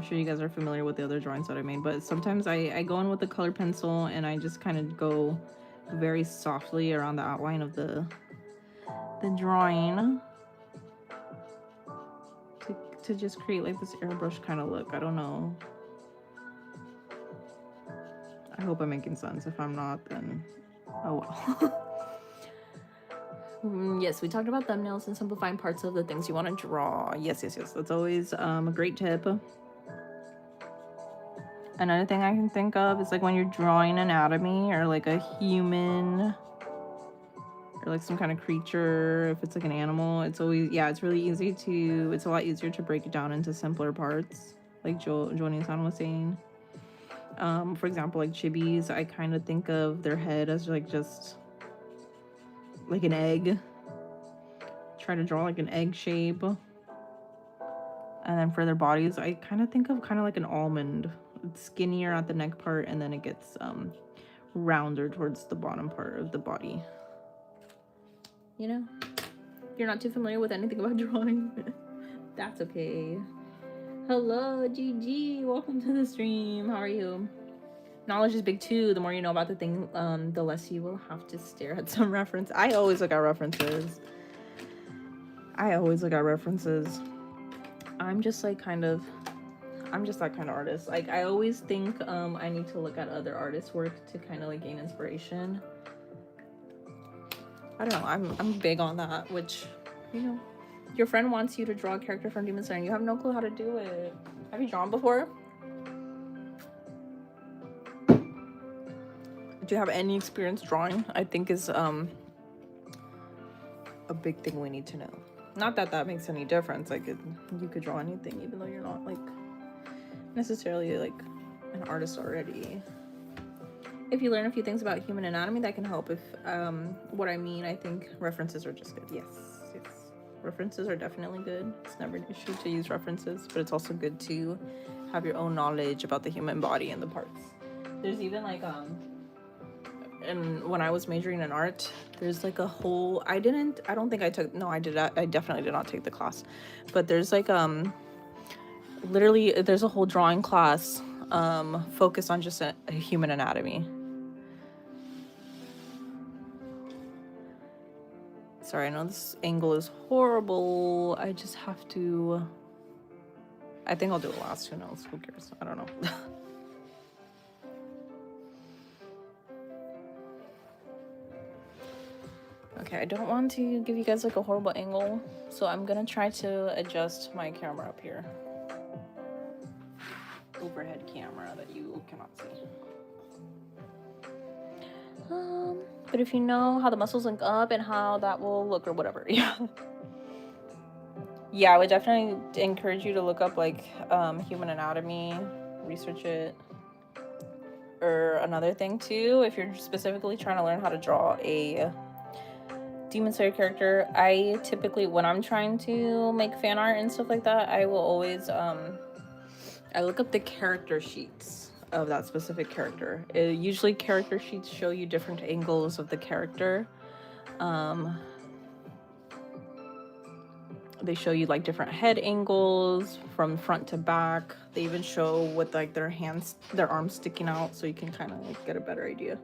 sure you guys are familiar with the other drawings that I made, but sometimes I go in with a color pencil and I just kind of go very softly around the outline of the drawing to just create like this airbrush kind of look. I don't know. I hope I'm making sense. If I'm not, then oh well. Yes, we talked about thumbnails and simplifying parts of the things you want to draw. Yes. That's always a great tip. Another thing I can think of is like when you're drawing anatomy or like a human or like some kind of creature, if it's like an animal, it's always, yeah, it's really easy to, it's a lot easier to break it down into simpler parts, like Joni-san was saying. For example, like chibis, I kind of think of their head as like just like an egg. Try to draw like an egg shape. And then for their bodies, I kind of think of kind of like an almond. It's skinnier at the neck part, and then it gets rounder towards the bottom part of the body. You know? You're not too familiar with anything about drawing. That's okay. Hello, GG. Welcome to the stream. How are you? Knowledge is big too. The more you know about the thing, the less you will have to stare at some reference. I always look at references. I'm just like I'm just that kind of artist. Like I always think I need to look at other artists' work to kind of like gain inspiration. I don't know. I'm big on that, which, you know, your friend wants you to draw a character from Demon Slayer and you have no clue how to do it. Have you drawn before? Do you have any experience drawing? I think is a big thing we need to know. Not that that makes any difference. Like you could draw anything, even though you're not like necessarily like an artist already. If you learn a few things about human anatomy, that can help. If what I mean, I think references are just good. Yes, references are definitely good. It's never an issue to use references, but it's also good to have your own knowledge about the human body and the parts. There's even like and when I was majoring in art, there's like a whole, I definitely did not take the class, but there's like literally there's a whole drawing class focused on just a human anatomy. Sorry, I know this angle is horrible. I just have to, I think I'll do it last. Who knows? Who cares? I don't know. Okay, I don't want to give you guys like a horrible angle, so I'm gonna try to adjust my camera up here. Overhead camera that you cannot see. But if you know how the muscles link up and how that will look or whatever, yeah. Yeah, I would definitely encourage you to look up like human anatomy, research it. Or another thing too, if you're specifically trying to learn how to draw a Demon Slayer character, I typically, when I'm trying to make fan art and stuff like that, I will always I look up the character sheets of that specific character. Usually character sheets show you different angles of the character. They show you like different head angles from front to back. They even show with like their arms sticking out, so you can kind of like get a better idea.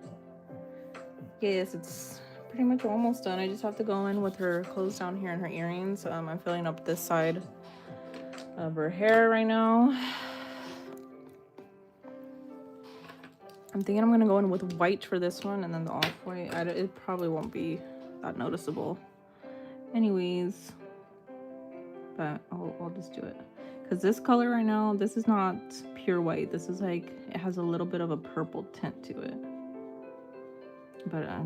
Yes, it's pretty much almost done. I just have to go in with her clothes down here and her earrings. I'm filling up this side of her hair right now. I'm thinking I'm gonna go in with white for this one, and then the off-white. It probably won't be that noticeable anyways, but I'll just do it. Because this color right now, this is not pure white. This is like, it has a little bit of a purple tint to it. But I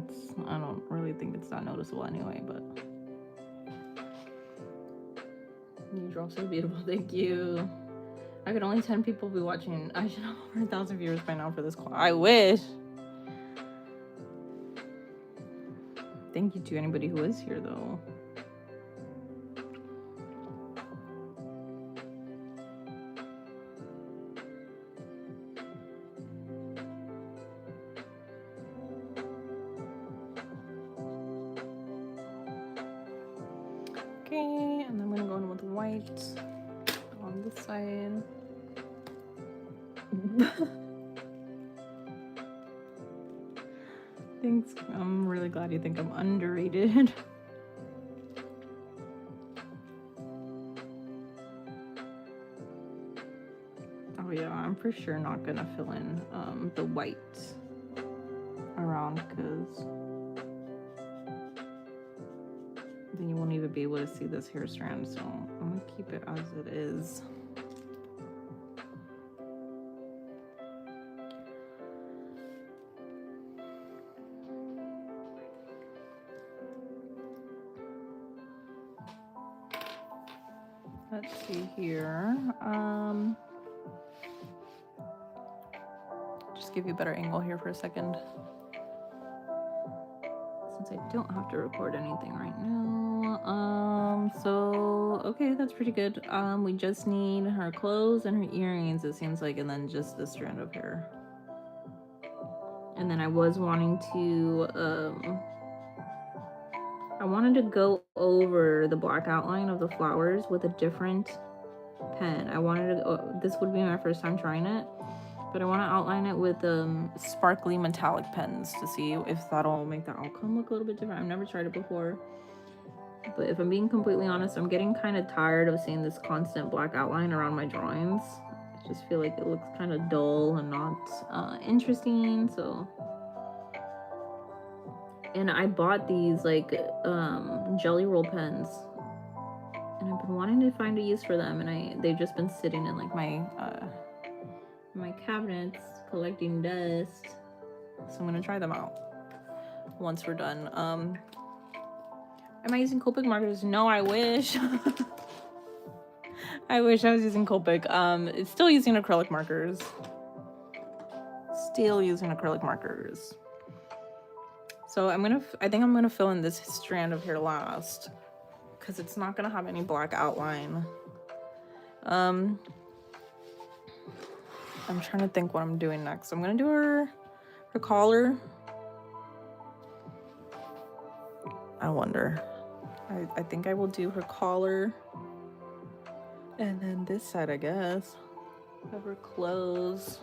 don't really think it's that noticeable anyway, but. You draw so beautiful, thank you. I could only 10 people be watching. I should have over 1,000 viewers by now for this call. I wish. Thank you to anybody who is here though. Okay, and then I'm gonna go in with white on this side. Thanks. I'm really glad you think I'm underrated. Oh yeah, I'm for sure not gonna fill in the white around, because then you won't even be able to see this hair strand, so I'm gonna keep it as it is. let's see here. Just give you a better angle here for a second, since I don't have to record anything right now. So okay, that's pretty good. We just need her clothes and her earrings, it seems like, and then just this strand of hair. And then I was wanting to I wanted to go over the black outline of the flowers with a different pen. I wanted to this would be my first time trying it, but I want to outline it with sparkly metallic pens to see if that'll make the outcome look a little bit different. I've never tried it before, but if I'm being completely honest, I'm getting kind of tired of seeing this constant black outline around my drawings. I just feel like it looks kind of dull and not interesting. So, and I bought these like jelly roll pens, and I've been wanting to find a use for them, and they've just been sitting in like my cabinets collecting dust. So I'm gonna try them out once we're done. Am I using Copic markers? No, I wish. I wish I was using Copic. It's still using acrylic markers. So I think I'm gonna fill in this strand of hair last, because it's not gonna have any black outline. I'm trying to think what I'm doing next. I'm gonna do her collar. I wonder. I think I will do her collar. And then this side, I guess, of her clothes.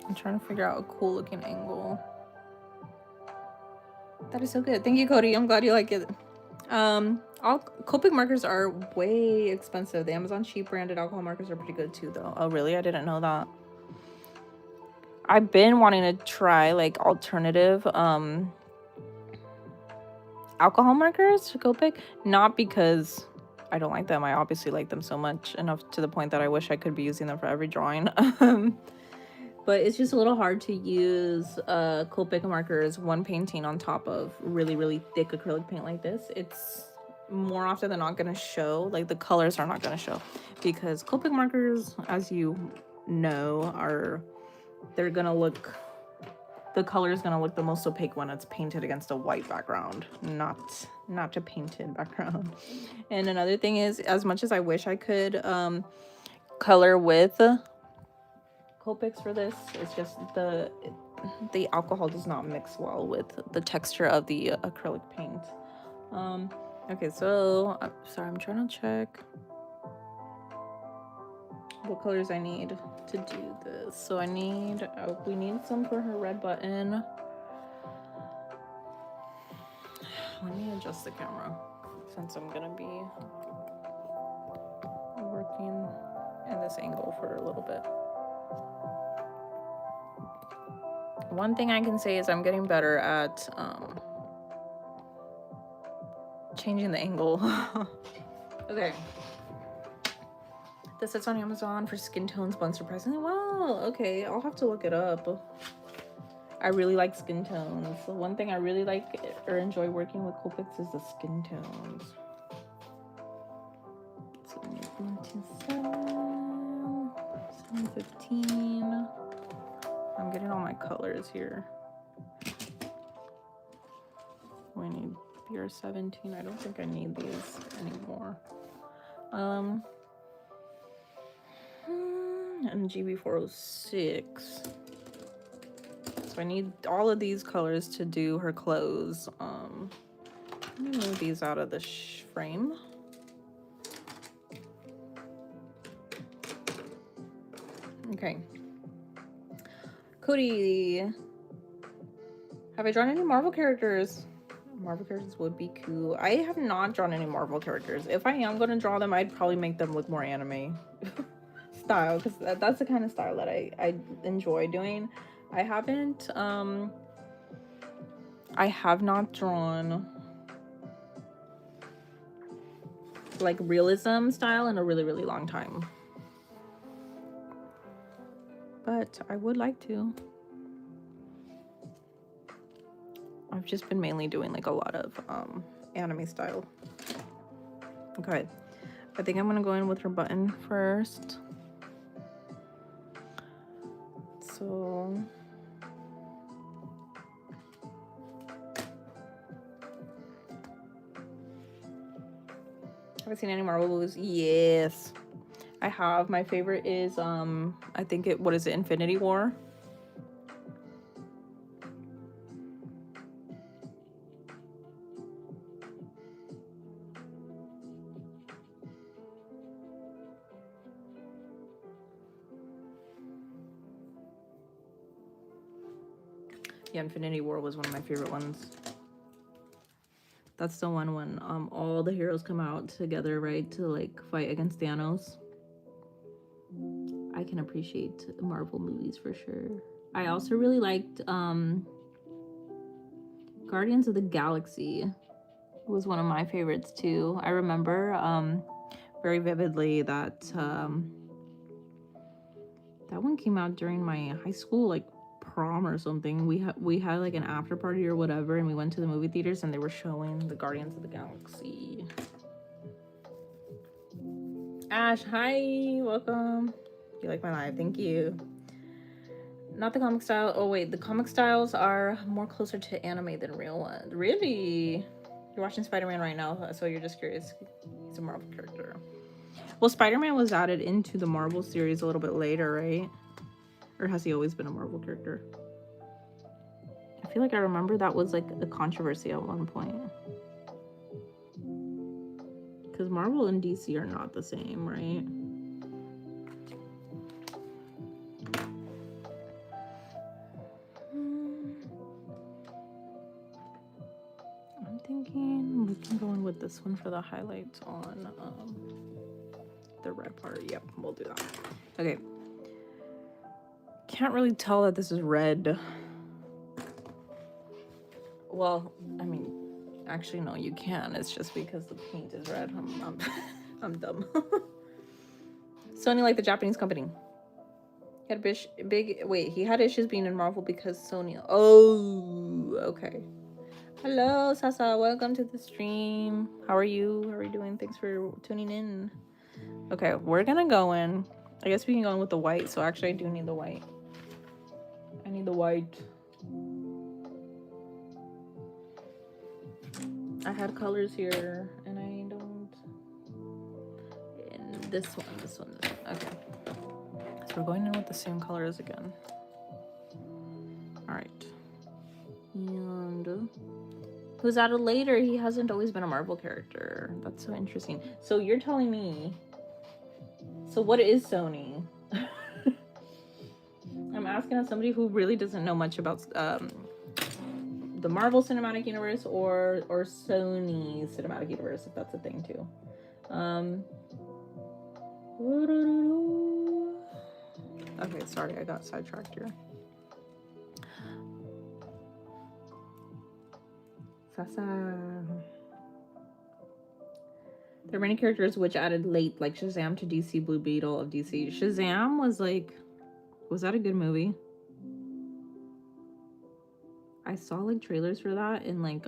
I'm trying to figure out a cool looking angle. That is so good. Thank you, Cody. I'm glad you like it. All Copic markers are way expensive. The Amazon cheap branded alcohol markers are pretty good too, though. Oh, really? I didn't know that. I've been wanting to try like alternative alcohol markers to Copic, not because I don't like them. I obviously like them so much, enough to the point that I wish I could be using them for every drawing. But it's just a little hard to use Copic markers one painting on top of really, really thick acrylic paint like this. It's more often than not gonna show, like the colors are not gonna show, because Copic markers, as you know, they're gonna look, the color is gonna look the most opaque when it's painted against a white background, not a painted background. And another thing is, as much as I wish I could color with Copics for this, it's just the alcohol does not mix well with the texture of the acrylic paint. Okay, so sorry, I'm trying to check what colors I need to do this. So I need we need some for her red button. Let me adjust the camera, since I'm gonna be working in this angle for a little bit. One thing I can say is I'm getting better at changing the angle. Okay. This sits on Amazon for skin tones, but surprisingly well. Okay, I'll have to look it up. I really like skin tones. The one thing I really like or enjoy working with Copics is the skin tones. So 715. I'm getting all my colors here. We need BR17. I don't think I need these anymore. And GB406. So I need all of these colors to do her clothes. Let me move these out of the frame. Okay. Cody, have I drawn any Marvel characters? Marvel characters would be cool. I have not drawn any Marvel characters. If I am going to draw them, I'd probably make them look more anime style, because that's the kind of style that I enjoy doing. I have not drawn like realism style in a really, really long time. but I would like to. I've just been mainly doing like a lot of anime style. Okay, I think I'm gonna go in with her button first. So have I seen any Marvel movies? Yes, I have. My favorite is I think what is it, Infinity War? Yeah, Infinity War was one of my favorite ones. That's the one when all the heroes come out together, right, to like fight against Thanos. I can appreciate Marvel movies for sure. I also really liked Guardians of the Galaxy. Was one of my favorites too. I remember very vividly that that one came out during my high school like prom or something. We had like an after party or whatever, and we went to the movie theaters and they were showing the Guardians of the Galaxy. Ash, hi, welcome. You like my live? Thank you. Not the comic style. Oh wait, the comic styles are more closer to anime than real ones. Really? You're watching Spider-Man right now, so you're just curious. He's a Marvel character. Well, Spider-Man was added into the Marvel series a little bit later, right? Or has he always been a Marvel character? I feel like I remember that was like a controversy at one point. Because Marvel and DC are not the same, right? I'm thinking we can go in with this one for the highlights on the red part. Yep, we'll do that. Okay. Can't really tell that this is red. Well, I mean, actually, no, you can. It's just because the paint is red. I'm dumb. Sony, like the Japanese company. He had he had issues being in Marvel because Sony. Oh, okay. Hello, Sasa. Welcome to the stream. How are you? How are you doing? Thanks for tuning in. Okay, we're gonna go in. I guess we can go in with the white. So actually, I do need the white. I need the white. I had colors here, and I don't. And this one. Okay. So we're going in with the same colors again. All right. And who's added later? He hasn't always been a Marvel character. That's so interesting. So you're telling me. So what is Sony? I'm asking as somebody who really doesn't know much about the Marvel Cinematic Universe or Sony Cinematic Universe, if that's a thing too. Okay, sorry, I got sidetracked here. Sasa. There are many characters which added late, like Shazam to DC, Blue Beetle of DC. Shazam was that a good movie? I saw like trailers for that, and like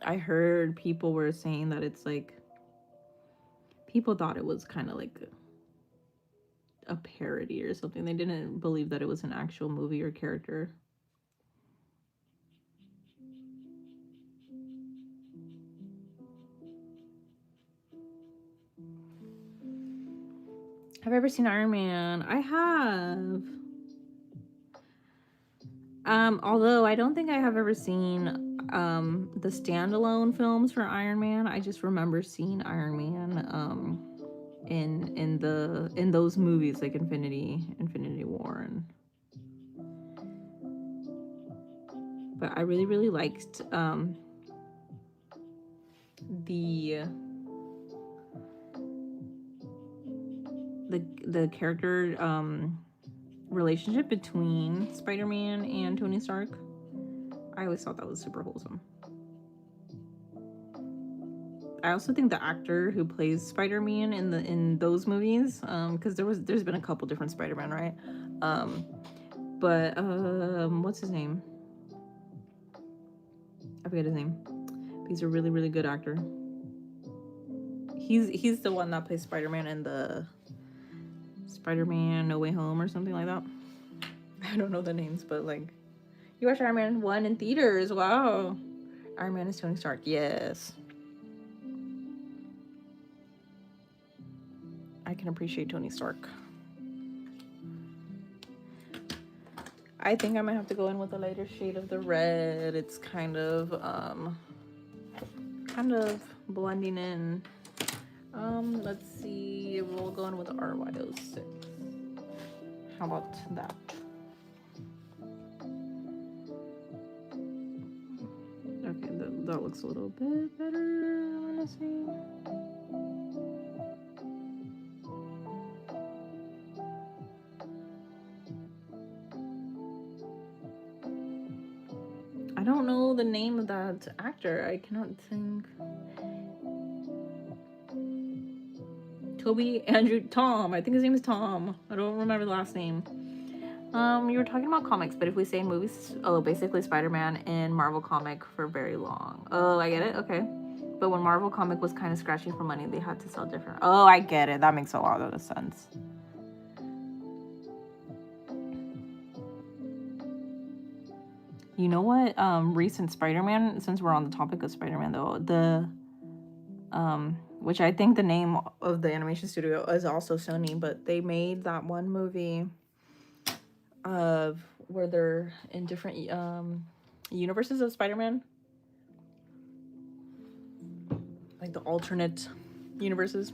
I heard people were saying that it's like people thought it was kind of like a parody or something. They didn't believe that it was an actual movie or character. Have I ever seen Iron Man? I have. Although I don't think I have ever seen the standalone films for Iron Man. I just remember seeing Iron Man in those movies like Infinity War, but I really liked the character relationship between Spider-Man and Tony Stark. I always thought that was super wholesome. I also think the actor who plays Spider-Man in those movies, because there's been a couple different Spider-Man, right? But what's his name? I forget his name. He's a really, really good actor. He's the one that plays Spider-Man in the Spider-Man No Way Home or something like that. I don't know the names, but like, you watched Iron Man 1 in theaters. Wow. Iron Man is Tony Stark. Yes. I can appreciate Tony Stark. I think I might have to go in with a lighter shade of the red. It's kind of blending in. Let's see. We'll go in with RY06. How about that? Okay, that looks a little bit better, I wanna say. I don't know the name of that actor. I cannot think. Tom. I think his name is Tom. I don't remember the last name. You were talking about comics, but if we say movies, basically Spider-Man in Marvel comic for very long. Oh, I get it. Okay. But when Marvel comic was kind of scratching for money, they had to sell different. Oh, I get it. That makes a lot of sense. You know what? Recent Spider-Man, since we're on the topic of Spider-Man though, which I think the name of the animation studio is also Sony, but they made that one movie of where they're in different universes of Spider-Man, like the alternate universes.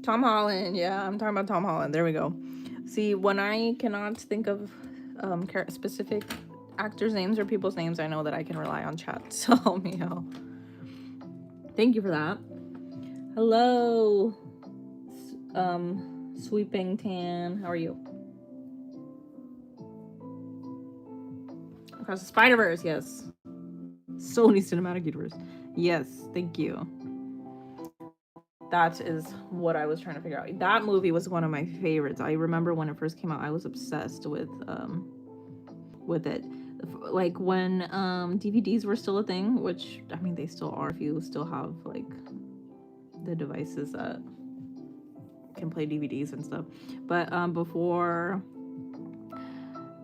Tom Holland, yeah, I'm talking about Tom Holland. There we go. See, when I cannot think of specific actors' names or people's names, I know that I can rely on chat to help me out. Thank you for that. Hello, Sweeping Tan. How are you? Across the Spider-Verse, yes. Sony Cinematic Universe. Yes, thank you. That is what I was trying to figure out. That movie was one of my favorites. I remember when it first came out, I was obsessed with it. Like when DVDs were still a thing, which I mean they still are if you still have like the devices that can play DVDs and stuff. But before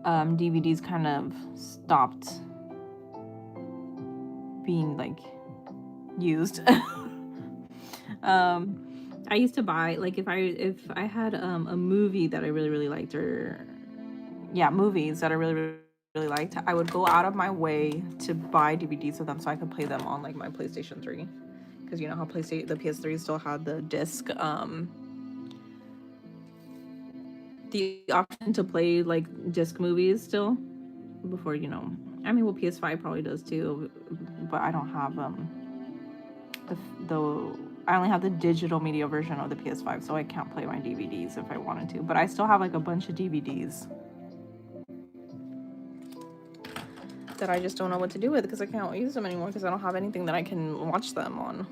DVDs kind of stopped being like used. I used to buy, like, if I had a movie that I really, really liked, or movies that I really, really, really liked, I would go out of my way to buy DVDs of them so I could play them on like my PlayStation 3, because you know how the PS3 still had the disc, the option to play like disc movies still before, you know, I mean, well, PS5 probably does too, but I don't have I only have the digital media version of the PS5, so I can't play my DVDs if I wanted to. But I still have like a bunch of DVDs that I just don't know what to do with because I can't use them anymore because I don't have anything that I can watch them on.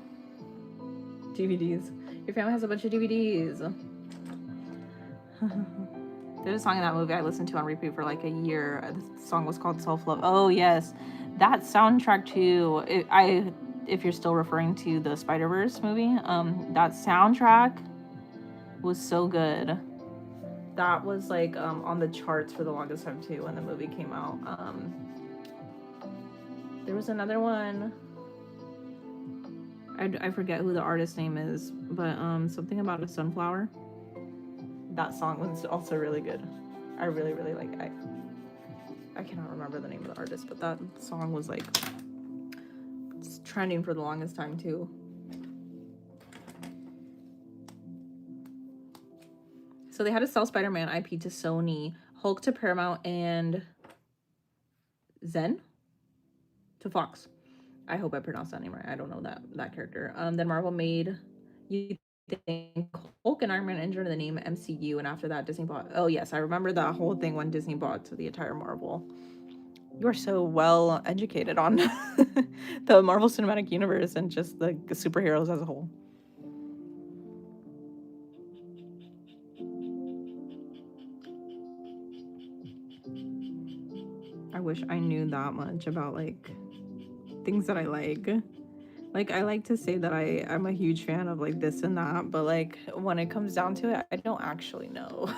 DVDs. Your family has a bunch of DVDs. There's a song in that movie I listened to on repeat for like a year. The song was called Self Love. Oh yes, that soundtrack too. If you're still referring to the Spider-Verse movie, that soundtrack was so good. That was like on the charts for the longest time too when the movie came out. There was another one. I forget who the artist's name is, but something about a sunflower. That song was also really good. I really, really like it. I cannot remember the name of the artist, but that song was like trending for the longest time too. So they had to sell Spider-Man IP to Sony, Hulk to Paramount, and Zen to Fox. I hope I pronounced that name right. I don't know that character. Then Marvel made, you think, Hulk and Iron Man entered the name MCU, and after that Disney bought. Oh yes, I remember that whole thing when Disney bought the entire Marvel. You are so well educated on the Marvel Cinematic Universe and just the superheroes as a whole. wish I knew that much about like things that I like. Like, I like to say that I'm a huge fan of like this and that, but like when it comes down to it, I don't actually know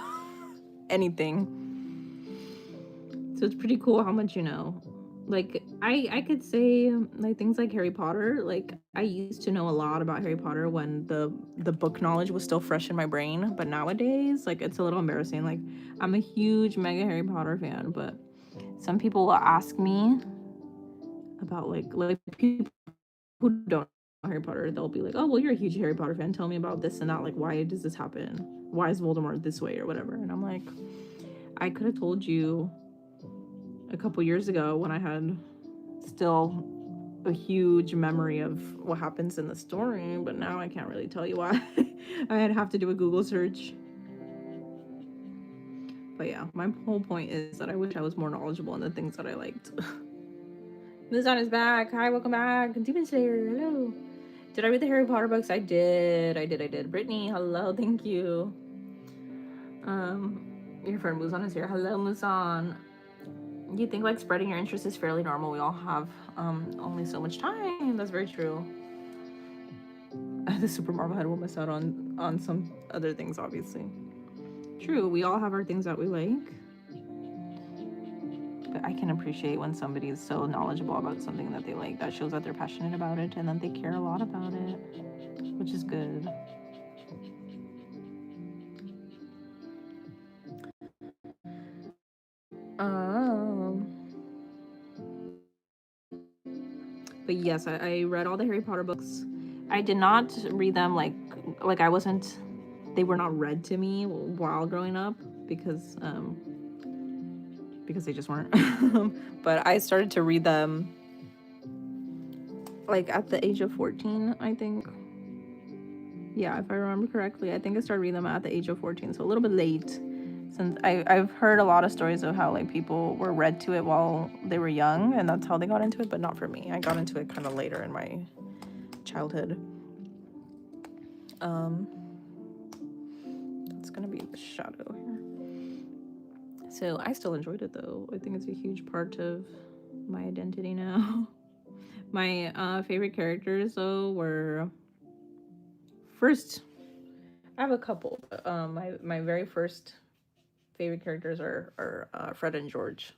anything. So it's pretty cool how much you know. Like I could say like things like Harry Potter. Like I used to know a lot about Harry Potter when the book knowledge was still fresh in my brain, but nowadays like it's a little embarrassing. Like I'm a huge mega Harry Potter fan, but some people will ask me about like people who don't know Harry Potter. They'll be like, "Oh, well, you're a huge Harry Potter fan. Tell me about this and that. Like, why does this happen? Why is Voldemort this way or whatever?" And I'm like, I could have told you a couple years ago when I had still a huge memory of what happens in the story, but now I can't really tell you why. I'd have to do a Google search. But yeah, my whole point is that I wish I was more knowledgeable in the things that I liked. Muzan is back. Hi, welcome back. Demon Slayer, hello. Did I read the Harry Potter books? I did. Brittany, hello, thank you. Your friend Muzan is here. Hello, Muzan. You think like spreading your interest is fairly normal? We all have only so much time. That's very true. The Super Marvel head will miss out on some other things, obviously. True, we all have our things that we like. But I can appreciate when somebody is so knowledgeable about something that they like. That shows that they're passionate about it and that they care a lot about it, which is good. But yes, I read all the Harry Potter books. I did not read them like I wasn't. They were not read to me while growing up because they just weren't. But I started to read them like at the age of 14, I think. Yeah, if I remember correctly, I think I started reading them at the age of 14, so a little bit late. Since I've heard a lot of stories of how like people were read to it while they were young, and that's how they got into it, but not for me. I got into it kind of later in my childhood. It's gonna be the shadow here. So I still enjoyed it though. I think it's a huge part of my identity now. My favorite characters though were first. I have a couple. My very first favorite characters are Fred and George.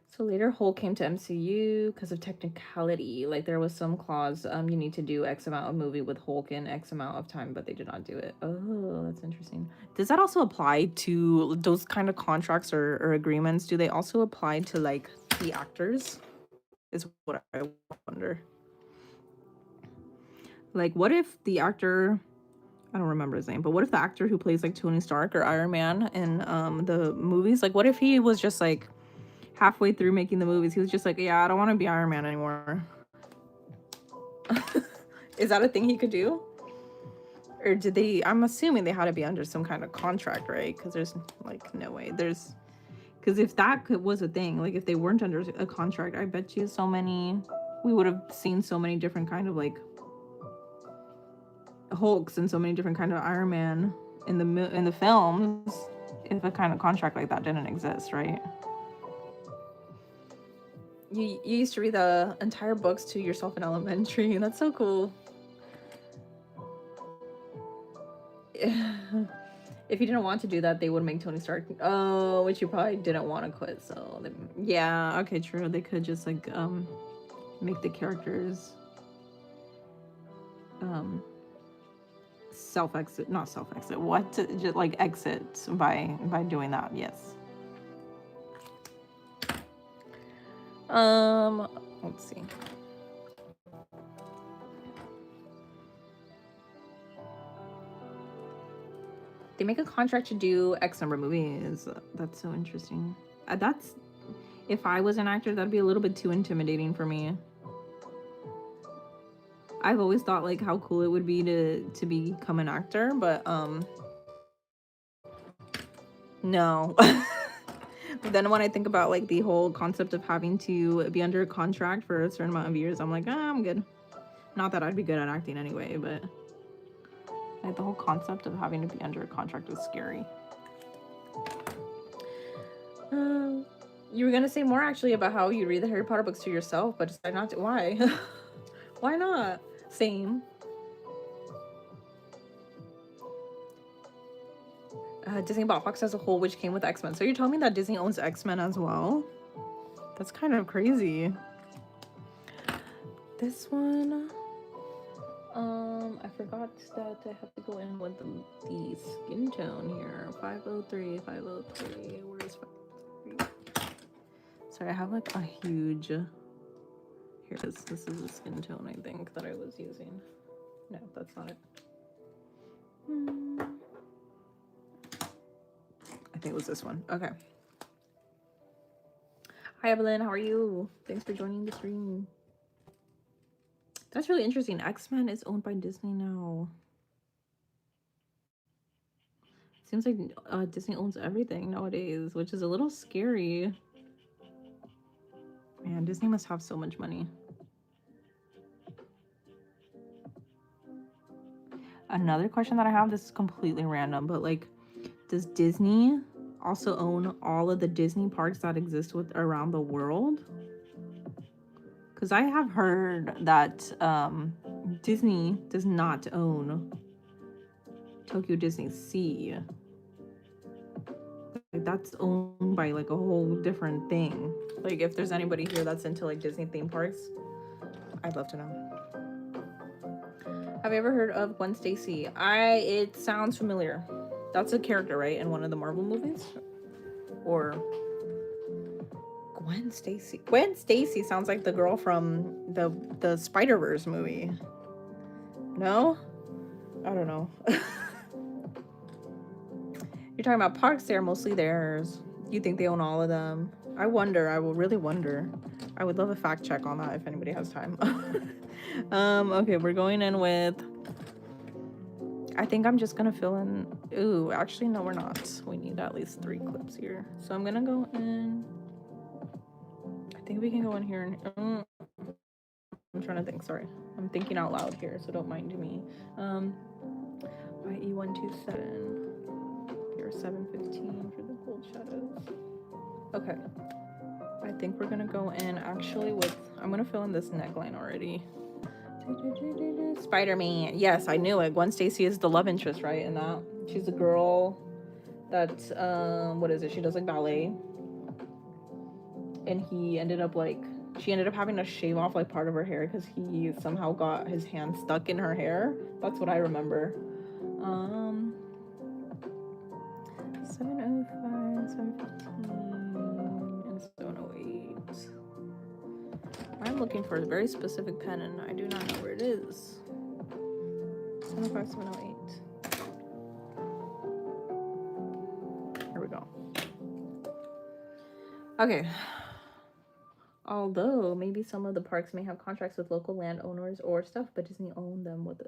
So later, Hulk came to MCU because of technicality. Like there was some clause, you need to do X amount of movie with Hulk in X amount of time, but they did not do it. Oh, that's interesting. Does that also apply to those kind of contracts or agreements? Do they also apply to like the actors? Is what I wonder. Like, what if the actor, I don't remember his name, but what if the actor who plays like Tony Stark or Iron Man in the movies, like what if he was just like halfway through making the movies, he was just like, yeah, I don't want to be Iron Man anymore. Is that a thing he could do? Or did they, I'm assuming they had to be under some kind of contract, right? Because there's like no way. Because if that was a thing, like if they weren't under a contract, I bet you we would have seen so many different kind of like Hulks and so many different kind of Iron Man in the films if a kind of contract like that didn't exist, right? You used to read the entire books to yourself in elementary. That's so cool. If you didn't want to do that, they would make Tony Stark. Oh, which you probably didn't want to quit. So yeah, okay, true. They could just like make the characters not self exit. What just like exit by doing that? Yes. Let's see. They make a contract to do X number of movies. That's so interesting. That's if I was an actor, that'd be a little bit too intimidating for me. I've always thought like how cool it would be to become an actor, but no. But then when I think about like the whole concept of having to be under a contract for a certain amount of years, I'm like, I'm good. Not that I'd be good at acting anyway, but like the whole concept of having to be under a contract is scary. You were gonna say more actually about how you read the Harry Potter books to yourself, but decided not to. Why? Why not? Same. Disney bought Fox as a whole, which came with X-Men. So you're telling me that Disney owns X-Men as well? That's kind of crazy. This one, I forgot that I have to go in with the skin tone here. 503, 503. Where is 503? Sorry, I have like a huge. Here it is. This is the skin tone I think that I was using. No, that's not it. I think it was this one. Okay. Hi Evelyn, how are you? Thanks for joining the stream. That's really interesting. X-Men is owned by Disney now. Seems like Disney owns everything nowadays, which is a little scary. Man, Disney must have so much money. Another question that I have, this is completely random, but like, does Disney also own all of the Disney parks that exist around the world? Because I have heard that Disney does not own Tokyo Disney Sea. Like, that's owned by like a whole different thing. Like if there's anybody here that's into like Disney theme parks, I'd love to know. Have you ever heard of Gwen Stacy? It sounds familiar. That's a character, right, in one of the Marvel movies? Or Gwen Stacy. Gwen Stacy sounds like the girl from the Spider-Verse movie. No? I don't know. You're talking about parks, they're mostly theirs. You think they own all of them? I wonder. I will really wonder. I would love a fact check on that if anybody has time. Okay, we're going in with... I think I'm just gonna fill in... Ooh, actually, no, we're not. We need at least 3 clips here. So I'm gonna go in... I think we can go in here and... I'm trying to think, sorry. I'm thinking out loud here, so don't mind me. IE127... 715 for the gold shadows. Okay. I think we're gonna go in actually with... I'm gonna fill in this neckline already. Spider-Man. Yes, I knew it. Gwen Stacy is the love interest, right? And that she's a girl that what is it? She does like ballet. And he ended up like... She ended up having to shave off like part of her hair because he somehow got his hand stuck in her hair. That's what I remember. 705, 715, and 708. I'm looking for a very specific pen and I do not know where it is. 705, 708. Here we go. Okay. Although maybe some of the parks may have contracts with local landowners or stuff, but Disney owned them with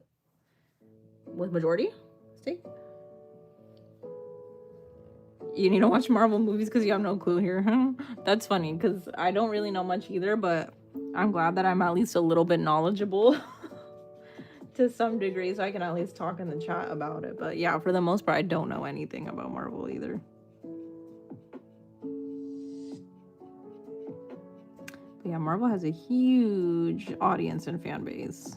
majority stake. You need to watch Marvel movies because you have no clue here. That's funny because I don't really know much either, but I'm glad that I'm at least a little bit knowledgeable to some degree, so I can at least talk in the chat about it. But yeah, for the most part, I don't know anything about Marvel either. But yeah, Marvel has a huge audience and fan base.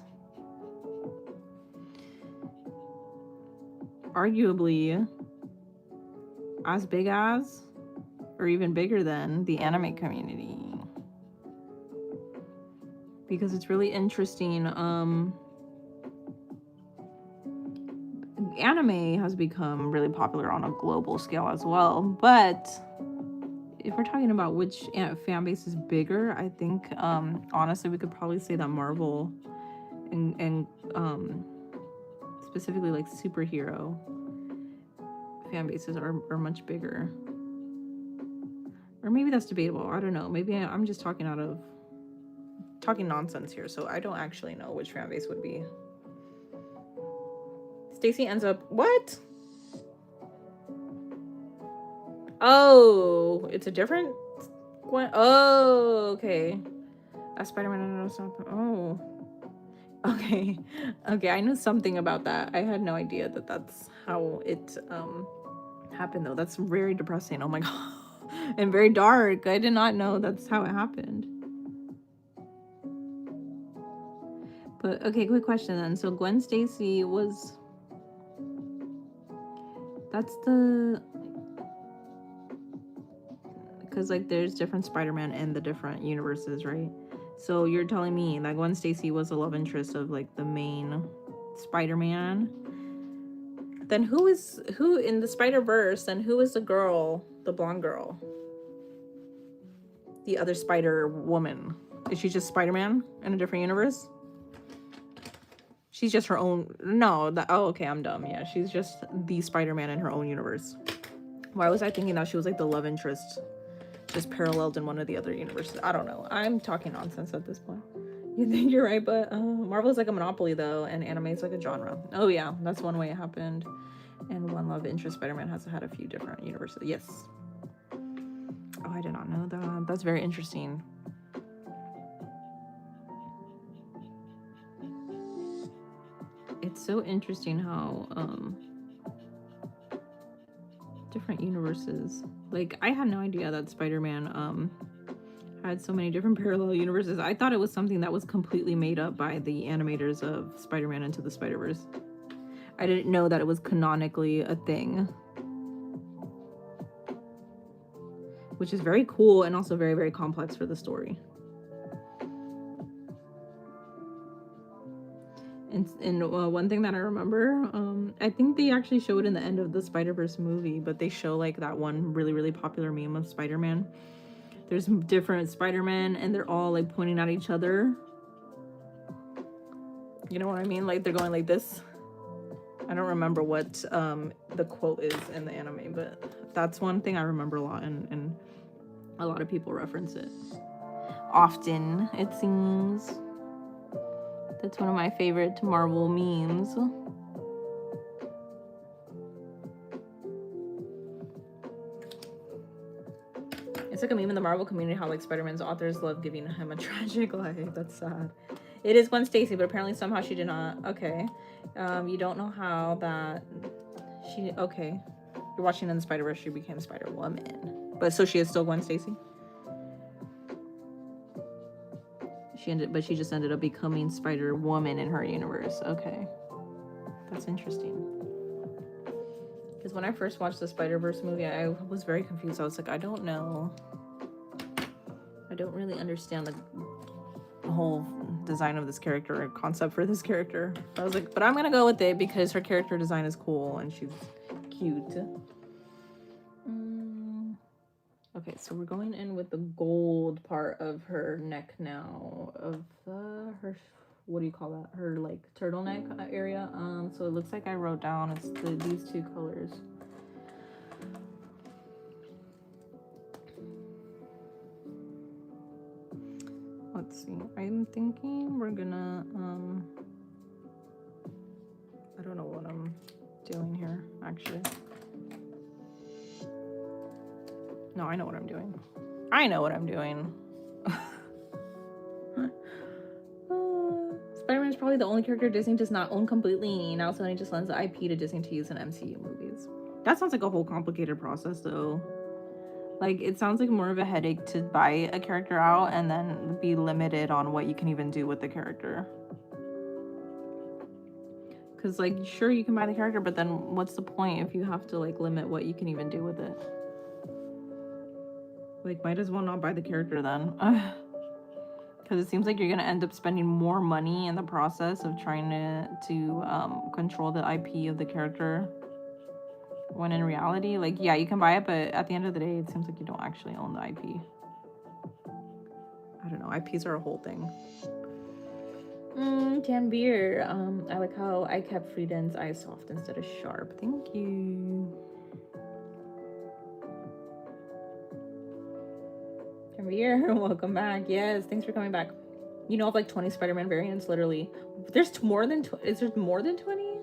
Arguably as big as or even bigger than the anime community, because it's really interesting. Anime has become really popular on a global scale as well, but if we're talking about which fan base is bigger, I think honestly we could probably say that Marvel and specifically like superhero fan bases are much bigger. Or maybe that's debatable. I don't know. Maybe I'm just talking nonsense here, so I don't actually know which fan base would be. Stacy ends up... What? Oh, it's a different Gwen. Oh, okay. As Spider-Man, I don't know something. Oh. Okay. Okay, I knew something about that. I had no idea that that's how it happened, though. That's very depressing. Oh my god. and very dark. I did not know that's how it happened. But okay, quick question then. So Gwen Stacy was... That's the... Because, like, there's different Spider-Man in the different universes, right? So you're telling me that Gwen Stacy was the love interest of, like, the main Spider-Man? Then who in the Spider-Verse, then who is the girl, the blonde girl? The other Spider-Woman. Is she just Spider-Man in a different universe? She's just her own... No, oh, okay, I'm dumb. Yeah, she's just the Spider-Man in her own universe. Why was I thinking that she was, like, the love interest just paralleled in one of the other universes? I don't know. I'm talking nonsense at this point. You think you're right, but Marvel is like a monopoly, though, and anime is like a genre. Oh, yeah, that's one way it happened. And one love interest Spider-Man has had a few different universes. Yes. Oh, I did not know that. That's very interesting. It's so interesting how different universes. Like, I had no idea that Spider-Man had so many different parallel universes. I thought it was something that was completely made up by the animators of Spider-Man Into the Spider-Verse. I didn't know that it was canonically a thing. Which is very cool and also very, very complex for the story. And one thing that I remember, I think they actually show it in the end of the Spider-Verse movie, but they show like that one really, really popular meme of Spider-Man. There's different Spider-Man and they're all like pointing at each other. You know what I mean? Like they're going like this. I don't remember what the quote is in the anime, but that's one thing I remember a lot, and a lot of people reference it often, it seems. That's one of my favorite Marvel memes. It's like a meme in the Marvel community how like Spider-Man's authors love giving him a tragic life. That's sad. It is Gwen Stacy, but apparently somehow she did not. Okay. You don't know how that she... Okay. You're watching in the Spider-Verse, she became Spider-Woman. But so she is still Gwen Stacy? But she just ended up becoming Spider-Woman in her universe. Okay. That's interesting. Because when I first watched the Spider-Verse movie, I was very confused. I was like, I don't know. I don't really understand the whole design of this character or concept for this character. I was like, but I'm gonna go with it because her character design is cool and she's cute. Okay, so we're going in with the gold part of her neck now, of her, what do you call that? Her like turtleneck area. So it looks like I wrote down it's these two colors. Let's see. I'm thinking we're gonna I don't know what I'm doing here actually. No, I know what I'm doing. I know what I'm doing. Spider-Man is probably the only character Disney does not own completely. Now Sony just lends the IP to Disney to use in MCU movies. That sounds like a whole complicated process, though. Like, it sounds like more of a headache to buy a character out and then be limited on what you can even do with the character. Because, like, sure, you can buy the character, but then what's the point if you have to, like, limit what you can even do with it? Like, might as well not buy the character then. Because it seems like you're going to end up spending more money in the process of trying to control the IP of the character. When in reality, like, yeah, you can buy it, but at the end of the day, it seems like you don't actually own the IP. I don't know. IPs are a whole thing. Tan beer. I like how I kept Frieren's eyes soft instead of sharp. Thank you. Here, welcome back. Yes, thanks for coming back. You know of like 20 Spider-Man variants, literally. There's more than is there more than 20?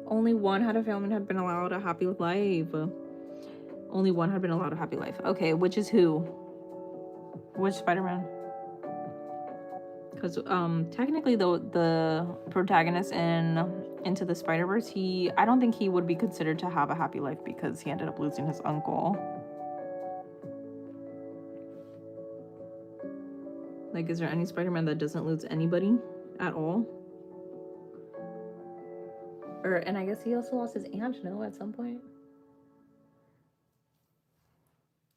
Only one had a family and had been allowed a happy life. Only one had been allowed a happy life. Okay, which is who? Which Spider-Man? Because technically the protagonist in Into the Spider-Verse, I don't think he would be considered to have a happy life because he ended up losing his uncle. Like, is there any Spider-Man that doesn't lose anybody at all? And I guess he also lost his aunt, no, at some point.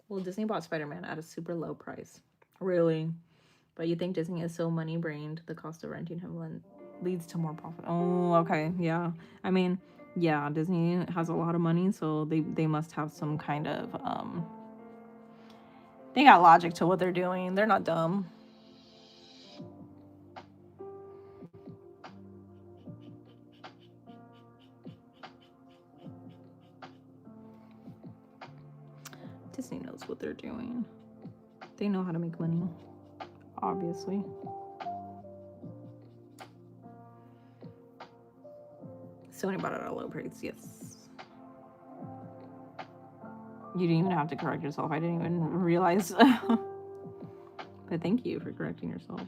Well, Disney bought Spider-Man at a super low price. Really? But you think Disney is so money-brained, the cost of renting him leads to more profit. Oh, okay, yeah. I mean, yeah, Disney has a lot of money, so they must have some kind of, they got logic to what they're doing. They're not dumb. Disney knows what they're doing. They know how to make money, obviously. Sony bought it at a low price, yes. You didn't even have to correct yourself. I didn't even realize. But thank you for correcting yourself.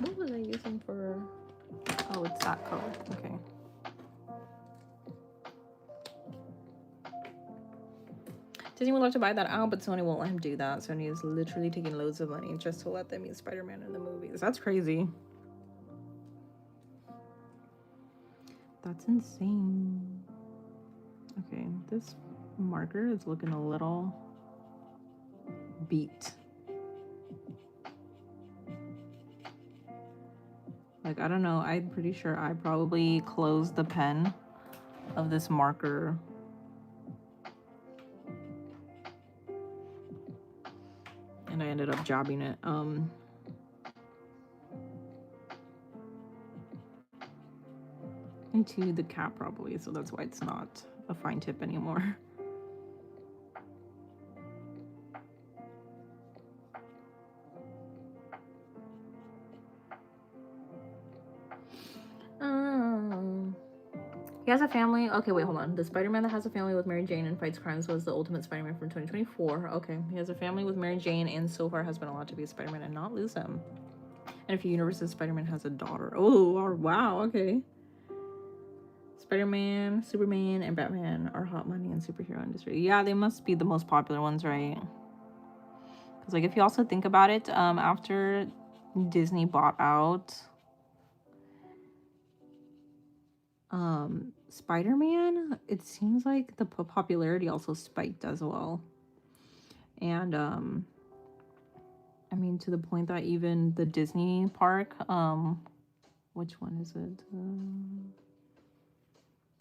What was I using for? Oh, it's that color. Okay. Disney would love to buy that out, but Sony won't let him do that. Sony is literally taking loads of money just to let them use Spider-Man in the movies. That's crazy. That's insane. Okay, this marker is looking a little beat. Like, I don't know. I'm pretty sure I probably closed the pen of this marker. And I ended up jabbing it. Into the cap probably, so that's why it's not a fine tip anymore. He has a family. Okay, wait, hold on. The Spider-Man that has a family with Mary Jane and fights crimes was the Ultimate Spider-Man from 2024. Okay, he has a family with Mary Jane and so far has been allowed to be a Spider-Man and not lose him. And a few universes, Spider-Man has a daughter. Oh, wow, okay. Spider-Man, Superman, and Batman are hot money in superhero industry. Yeah, they must be the most popular ones, right? Because, like, if you also think about it, after Disney bought out Spider-Man, it seems like the popularity also spiked as well. And I mean, to the point that even the Disney park, which one is it?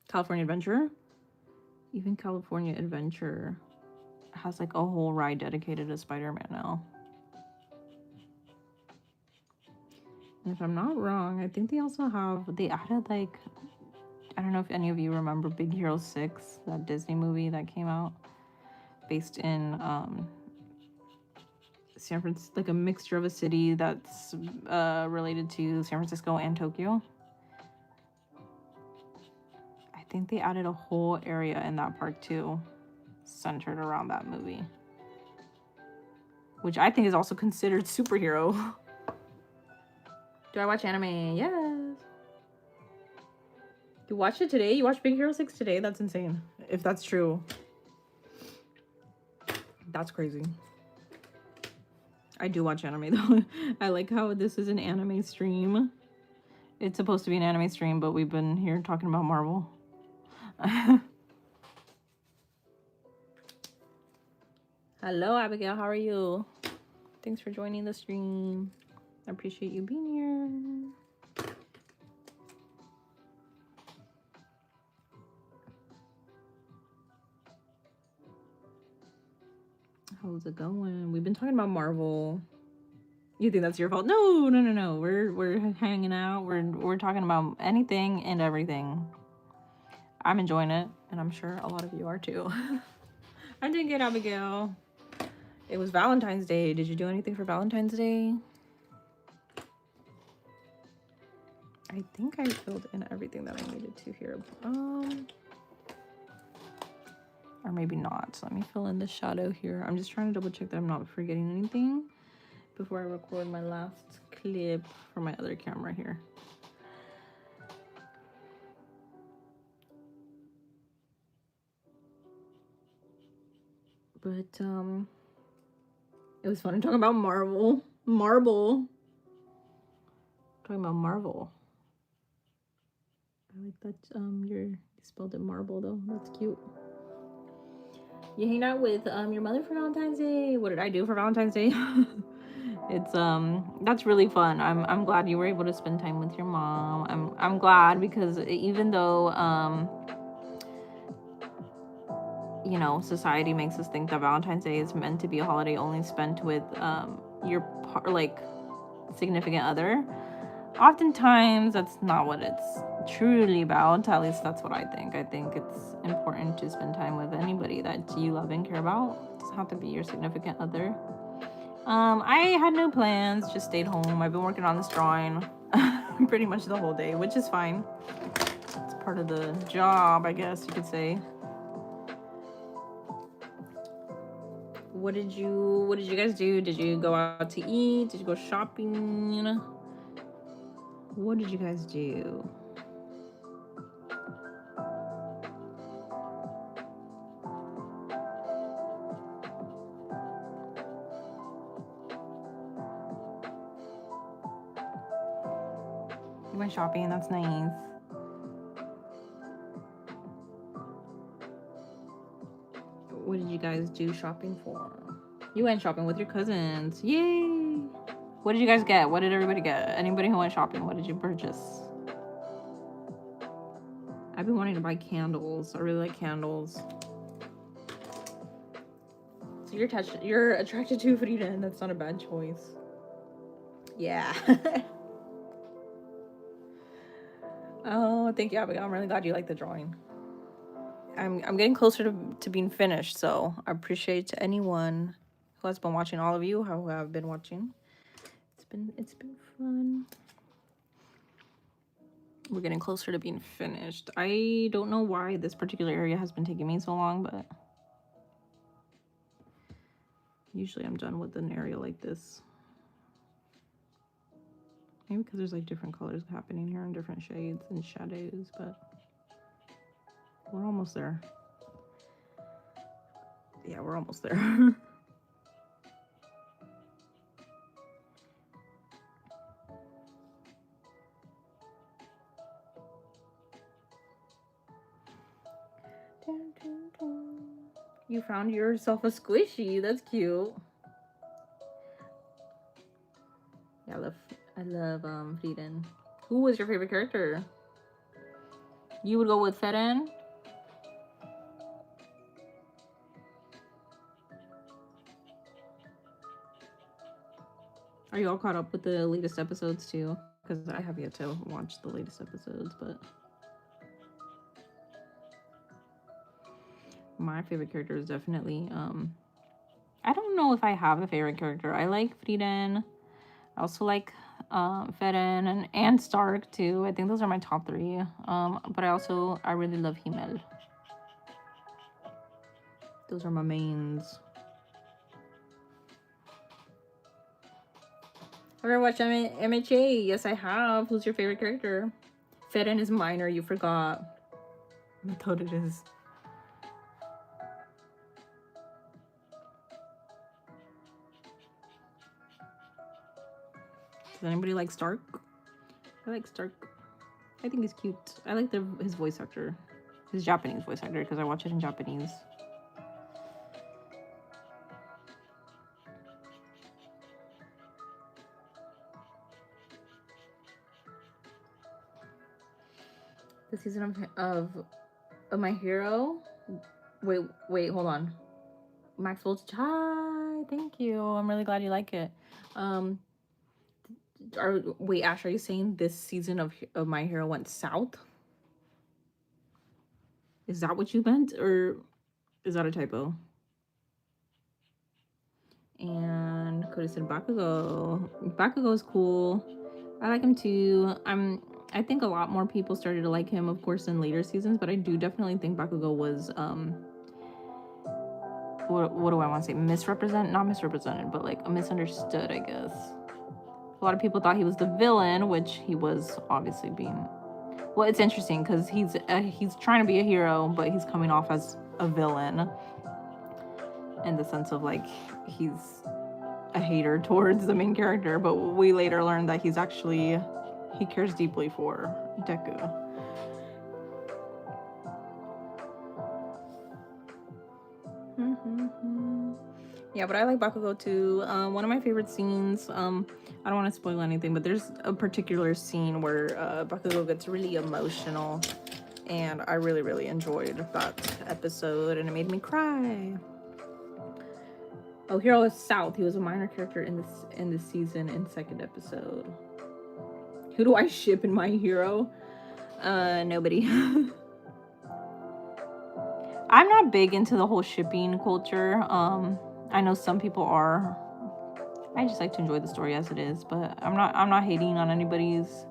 California Adventure? Even California Adventure has like a whole ride dedicated to Spider-Man now. And if I'm not wrong, I think they also they added like, I don't know if any of you remember Big Hero 6, that Disney movie that came out based in San Francisco, like a mixture of a city that's related to San Francisco and Tokyo. I think they added a whole area in that park too, centered around that movie, which I think is also considered superhero. Do I watch anime? Yes. You watched it today? You watched Big Hero 6 today? That's insane. If that's true. That's crazy. I do watch anime though. I like how this is an anime stream. It's supposed to be an anime stream, but we've been here talking about Marvel. Hello, Abigail. How are you? Thanks for joining the stream. I appreciate you being here. How's it going? We've been talking about Marvel. You think that's your fault? No. We're hanging out. We're talking about anything and everything. I'm enjoying it, and I'm sure a lot of you are too. I'm doing good, Abigail. It was Valentine's Day. Did you do anything for Valentine's Day? I think I filled in everything that I needed to here. Or maybe not. So let me fill in the shadow here. I'm just trying to double check that I'm not forgetting anything before I record my last clip for my other camera here. But it was fun talking about Marvel. Talking about Marvel. I like that you spelled it marble though. That's cute. You hang out with your mother for Valentine's Day. What did I do for Valentine's Day? It's that's really fun. I'm glad you were able to spend time with your mom. I'm glad because even though you know, society makes us think that Valentine's Day is meant to be a holiday only spent with your like significant other. Oftentimes that's not what it's truly about. At least that's what I think. I think it's important to spend time with anybody that you love and care about. It doesn't have to be your significant other. I had no plans, just stayed home. I've been working on this drawing pretty much the whole day, which is fine. It's part of the job, I guess you could say. What did you guys do? Did you go out to eat? Did you go shopping? What did you guys do? You went shopping, that's nice. What did you guys do shopping for? You went shopping with your cousins. Yay! What did you guys get? What did everybody get? Anybody who went shopping, what did you purchase? I've been wanting to buy candles. I really like candles. So you're attracted to Frieren. That's not a bad choice. Yeah. Oh, thank you, Abigail. I'm really glad you like the drawing. I'm getting closer to being finished, so I appreciate anyone who has been watching, all of you who have been watching. It's been fun. We're getting closer to being finished. I don't know why this particular area has been taking me so long, but usually I'm done with an area like this. Maybe because there's like different colors happening here and different shades and shadows, but we're almost there. Yeah, we're almost there. You found yourself a squishy. That's cute. Yeah, I love Frieren. Who was your favorite character? You would go with Frieren? Are you all caught up with the latest episodes too? Because I have yet to watch the latest episodes, but my favorite character is definitely I don't know if I have a favorite character. I like Frieren. I also like Frieren and Stark too. I think those are my top three. But I really love Himmel. Those are my mains. Have you ever watched MHA? Yes, I have. Who's your favorite character? Frieren is minor. You forgot. I thought it is. Does anybody like Stark? I like Stark. I think he's cute. I like his voice actor. His Japanese voice actor, because I watch it in Japanese. The season of My Hero. Wait, hold on. Max Voltage. Hi, thank you. I'm really glad you like it. Wait, Ash, are you saying this season of My Hero went south? Is that what you meant, or is that a typo? And Cody said Bakugo. Bakugo is cool. I like him too. I think a lot more people started to like him, of course, in later seasons, but I do definitely think Bakugo was what do I want to say? Not misrepresented, but like misunderstood, I guess. A lot of people thought he was the villain, which he was obviously being. Well, it's interesting because he's trying to be a hero, but he's coming off as a villain. in the sense of like he's a hater towards the main character, but we later learn that he cares deeply for Deku. Yeah, but I like Bakugo too. One of my favorite scenes, I don't want to spoil anything, but there's a particular scene where Bakugo gets really emotional, and I really, really enjoyed that episode, and it made me cry. Oh, Hero is South. He was a minor character in this season in second episode. Who do I ship in My Hero? Nobody. I'm not big into the whole shipping culture. I know some people are. I just like to enjoy the story as it is, but I'm not hating on anybody's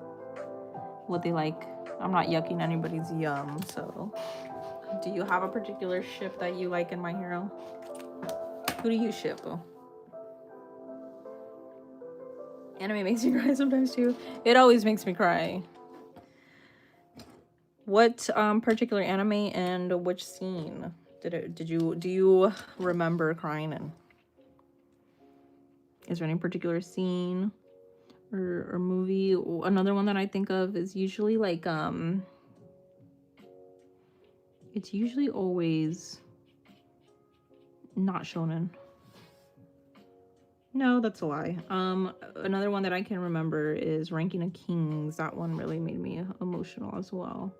what they like. I'm not yucking anybody's yum. So, do you have a particular ship that you like in My Hero? Who do you ship? Anime makes me cry sometimes too. It always makes me cry. What particular anime and which scene do you remember crying in? Is there any particular scene or movie? Another one that I think of is usually like it's usually always not shonen. No, that's a lie. Another one that I can remember is Ranking of Kings. That one really made me emotional as well.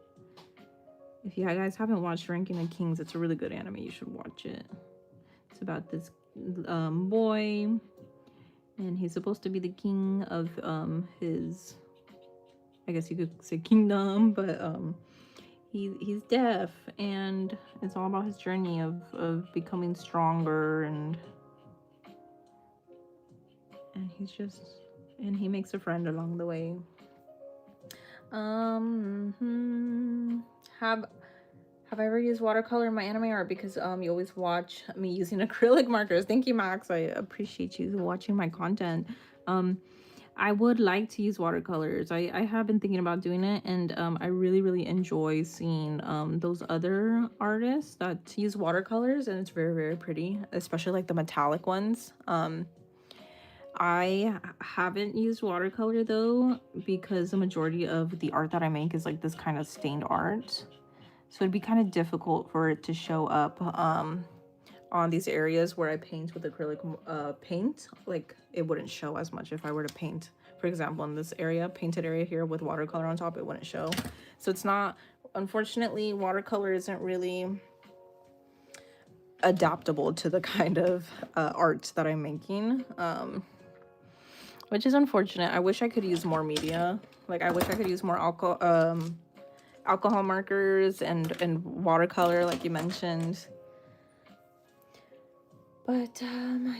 If you guys haven't watched Ranking of Kings, it's a really good anime. You should watch it. It's about this boy, and he's supposed to be the king of his, I guess you could say kingdom, but he's deaf, and it's all about his journey of becoming stronger, and he makes a friend along the way. Have I ever used watercolor in my anime art? Because you always watch me using acrylic markers. Thank you, Max. I appreciate you watching my content. I would like to use watercolors. I have been thinking about doing it, and I really, really enjoy seeing those other artists that use watercolors, and it's very, very pretty, especially like the metallic ones. I haven't used watercolor though, because the majority of the art that I make is like this kind of stained art. So it'd be kind of difficult for it to show up on these areas where I paint with acrylic paint. Like it wouldn't show as much if I were to paint, for example, in this area, painted area here with watercolor on top, it wouldn't show. So it's not, unfortunately, watercolor isn't really adaptable to the kind of art that I'm making, which is unfortunate. I wish I could use more media. Like I wish I could use more alcohol markers and watercolor like you mentioned, but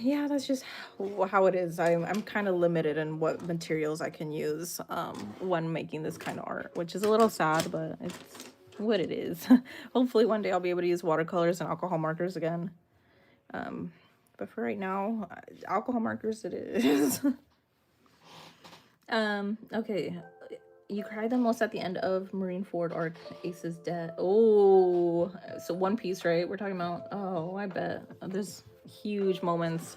yeah, that's just how it is. I'm kind of limited in what materials I can use when making this kind of art, which is a little sad, but it's what it is. Hopefully one day I'll be able to use watercolors and alcohol markers again, but for right now, alcohol markers it is. Okay. You cried the most at the end of Marineford arc, Ace's death. Oh, so One Piece, right? We're talking about, oh, I bet. There's huge moments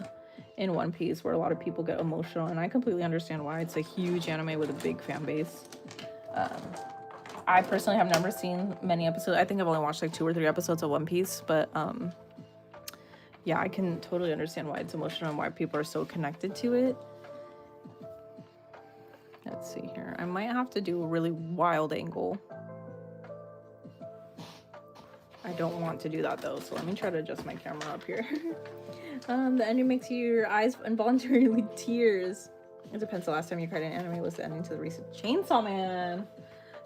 in One Piece where a lot of people get emotional, and I completely understand why. It's a huge anime with a big fan base. I personally have never seen many episodes. I think I've only watched like 2 or 3 episodes of One Piece, but yeah, I can totally understand why it's emotional and why people are so connected to it. Let's see here. I might have to do a really wild angle. I don't want to do that though, so let me try to adjust my camera up here. The ending makes your eyes involuntarily tears. It depends. The last time you cried in anime was the ending to the recent Chainsaw Man.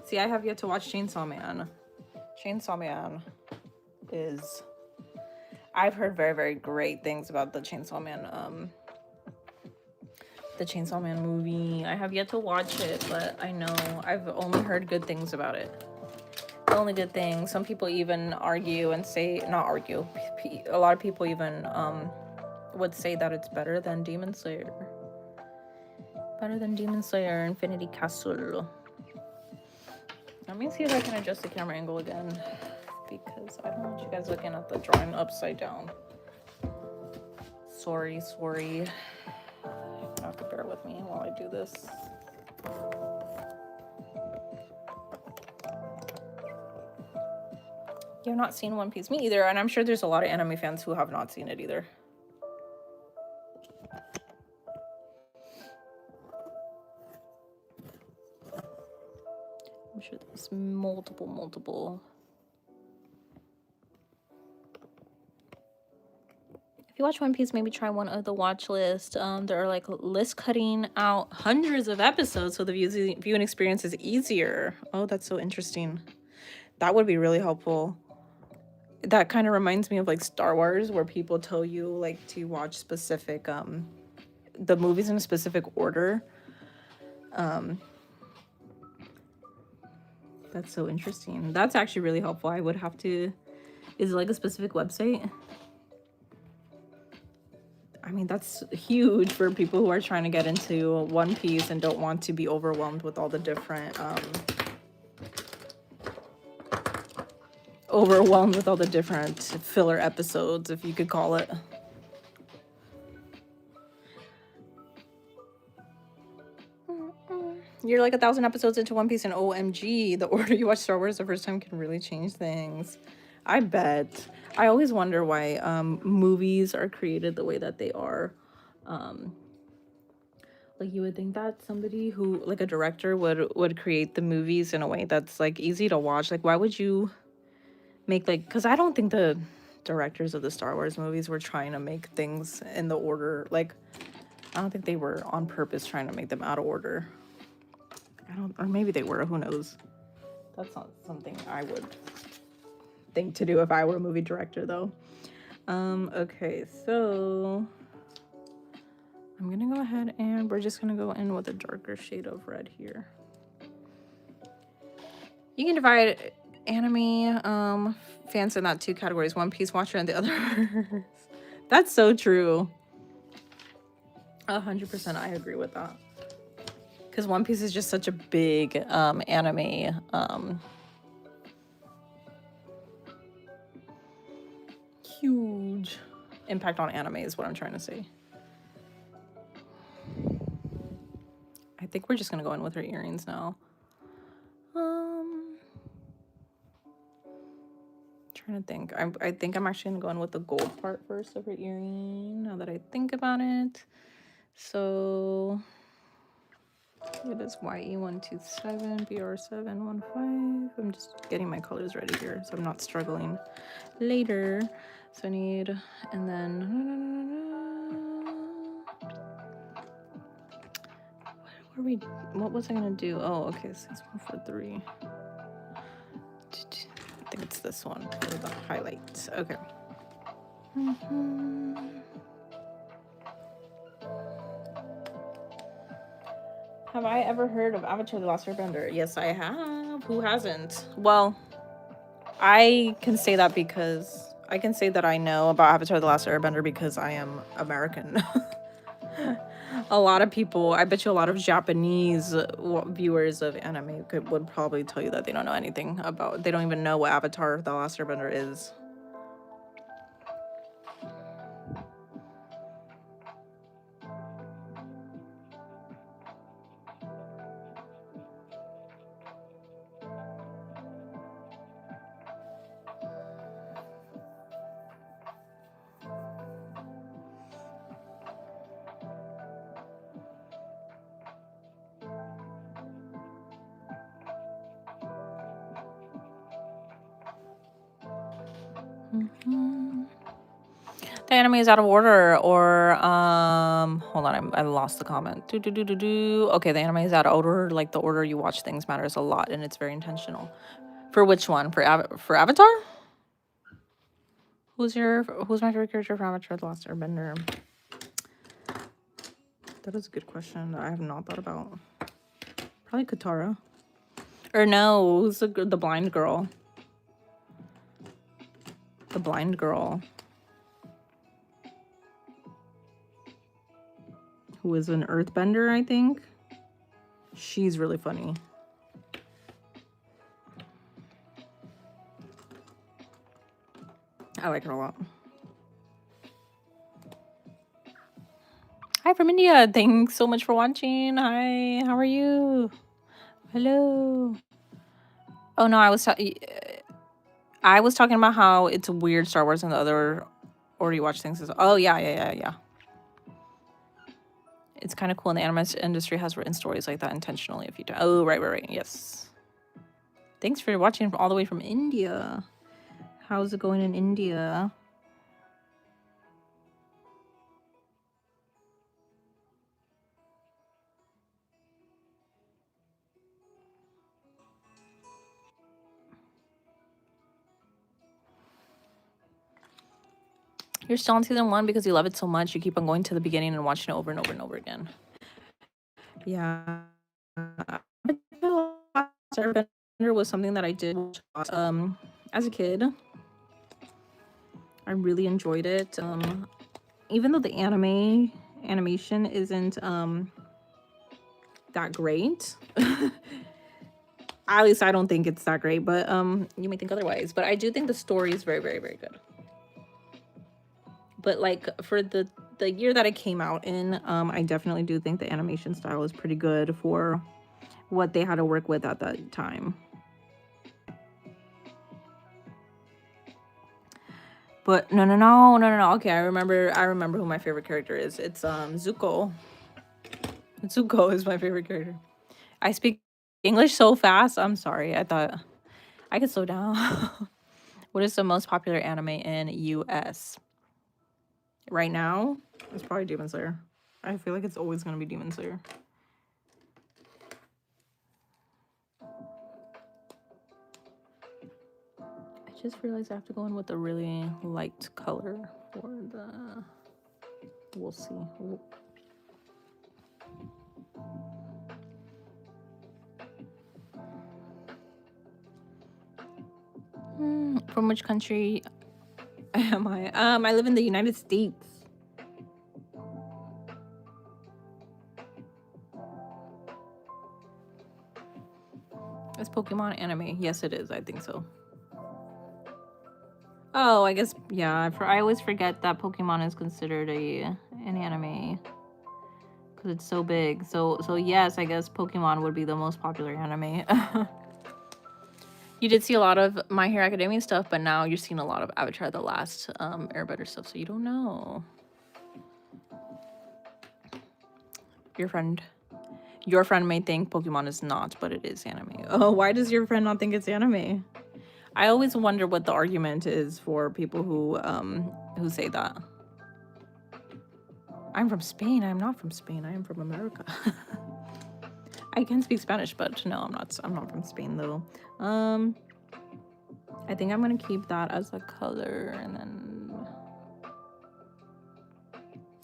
See, I have yet to watch Chainsaw Man. Chainsaw Man is... I've heard very, very great things about the Chainsaw Man movie. I have yet to watch it, but I know I've only heard good things about it. Only good things. Some people even argue and say, not argue, a lot of people even would say that it's better than Demon Slayer. Better than Demon Slayer, Infinity Castle. Let me see if I can adjust the camera angle again, because I don't want you guys looking at the drawing upside down. Sorry. You have to bear with me while I do this. You've not seen One Piece? Me either, and I'm sure there's a lot of anime fans who have not seen it either. I'm sure there's multiple. If you watch One Piece, maybe try one of the watch list. There are like lists cutting out hundreds of episodes, so the viewing experience is easier. Oh, that's so interesting. That would be really helpful. That kind of reminds me of like Star Wars, where people tell you like to watch specific the movies in a specific order. That's so interesting. That's actually really helpful. I would have to... Is it like a specific website? I mean, that's huge for people who are trying to get into One Piece and don't want to be overwhelmed with all the different filler episodes, if you could call it. You're like 1,000 episodes into One Piece, and OMG, the order you watch Star Wars the first time can really change things. I bet. I always wonder why movies are created the way that they are. Like, you would think that somebody who, like a director, would create the movies in a way that's like easy to watch. Like, why would you make like... Because I don't think the directors of the Star Wars movies were trying to make things in the order. Like, I don't think they were on purpose trying to make them out of order. Or maybe they were, who knows. That's not something I would think to do if I were a movie director, though. Okay, so I'm gonna go ahead and we're just gonna go in with a darker shade of red here. You can divide anime fans in that two categories: One Piece watcher and the other. That's so true. 100%, I agree with that. Because One Piece is just such a big anime huge impact on anime is what I'm trying to say. I think we're just gonna go in with her earrings now. Trying to think. I think I'm actually gonna go in with the gold part first of her earring, now that I think about it. So it is YE127, BR715. I'm just getting my colors ready here, so I'm not struggling later. So I need, and then what was I gonna do? Oh, okay, 6143. I think it's this one for the highlights. Okay. Have I ever heard of Avatar: The Last Airbender? Yes, I have. Who hasn't? Well, I can say that because I can say that I know about Avatar: The Last Airbender because I am American. A lot of people, I bet you a lot of Japanese viewers of anime would probably tell you that they don't know anything about, they don't even know what Avatar: The Last Airbender is. The anime is out of order, or hold on, I lost the comment. Okay, the anime is out of order. Like, the order you watch things matters a lot, and it's very intentional. For which one? For Avatar? Who's my favorite character for Avatar: The Last Airbender? That is a good question that I have not thought about. Probably Katara. Or no, who's the blind girl? The blind girl. Who is an earthbender, I think. She's really funny. I like her a lot. Hi from India. Thanks so much for watching. Hi, how are you? Hello. Oh no, I was talking about how it's weird Star Wars and the other already watched things. Oh yeah. It's kind of cool. And the anime industry has written stories like that intentionally a few times. Oh right. Yes. Thanks for watching all the way from India. How's it going in India? You're still on season 1 because you love it so much. You keep on going to the beginning and watching it over and over and over again. Yeah. Airbender was something that I did as a kid. I really enjoyed it. Even though the animation isn't that great. At least I don't think it's that great, but you may think otherwise. But I do think the story is very, very, very good. But like for the year that it came out in, I definitely do think the animation style is pretty good for what they had to work with at that time. But no. Okay, I remember who my favorite character is. It's Zuko. Zuko is my favorite character. I speak English so fast. I'm sorry. I thought I could slow down. What is the most popular anime in US? Right now, it's probably Demon Slayer. I feel like it's always gonna be Demon Slayer. I just realized I have to go in with a really light color for the... We'll see. From which country am I? I live in the United States. Is Pokemon anime? Yes, it is. I think so. Oh, I guess, yeah. I always forget that Pokemon is considered an anime because it's so big. So yes, I guess Pokemon would be the most popular anime. You did see a lot of My Hero Academia stuff, but now you're seeing a lot of Avatar: The Last Airbender stuff, so you don't know. Your friend may think Pokemon is not, but it is anime. Oh, why does your friend not think it's anime? I always wonder what the argument is for people who say that. I'm from Spain. I'm not from Spain. I am from America. I can speak Spanish, but no, I'm not from Spain though. I think I'm gonna keep that as a color, and then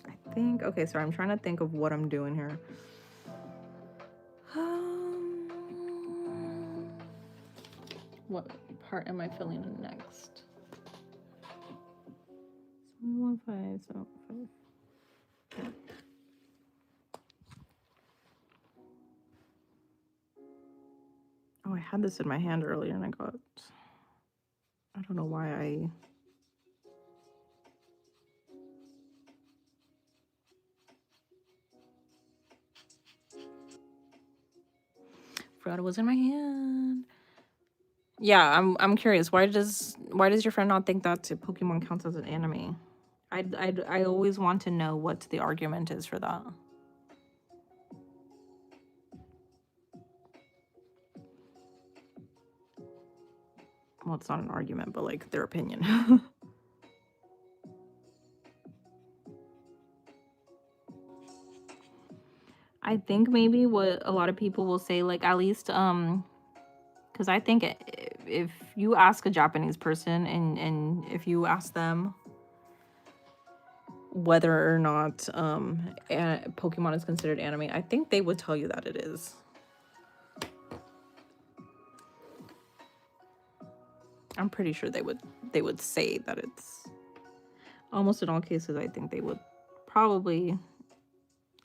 I think, okay, sorry, I'm trying to think of what I'm doing here. What part am I filling in next? 715. Oh, I had this in my hand earlier and I don't know why I... forgot it was in my hand. Yeah, I'm curious. Why does your friend not think that Pokemon counts as an anime? I always want to know what the argument is for that. Well, it's not an argument, but like their opinion. I think maybe what a lot of people will say, like, at least because I think if you ask a Japanese person and if you ask them whether or not Pokemon is considered anime, I think they would tell you that it is. I'm pretty sure they would say that it's... almost in all cases, I think they would probably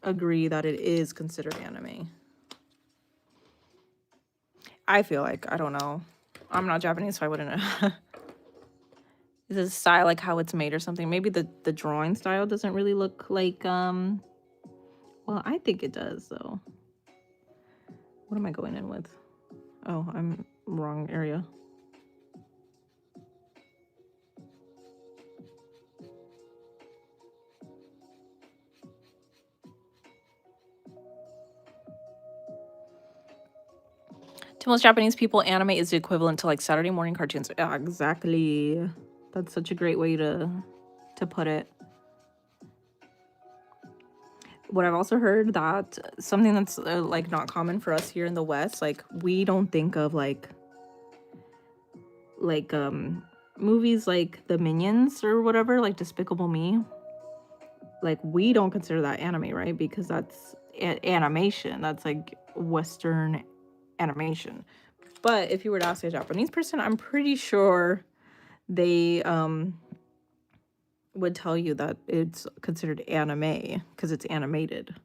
agree that it is considered anime. I feel like, I don't know. I'm not Japanese, so I wouldn't know. Is it style like how it's made or something? Maybe the drawing style doesn't really look like Well, I think it does, though. What am I going in with? Oh, I'm wrong area. To most Japanese people, anime is the equivalent to like Saturday morning cartoons. Yeah, exactly. That's such a great way to put it. What I've also heard that something that's like not common for us here in the West, like we don't think of like movies like the Minions or whatever, like Despicable Me. Like we don't consider that anime, right? Because that's animation. That's like Western animation. But if you were to ask a Japanese person, I'm pretty sure they would tell you that it's considered anime because it's animated.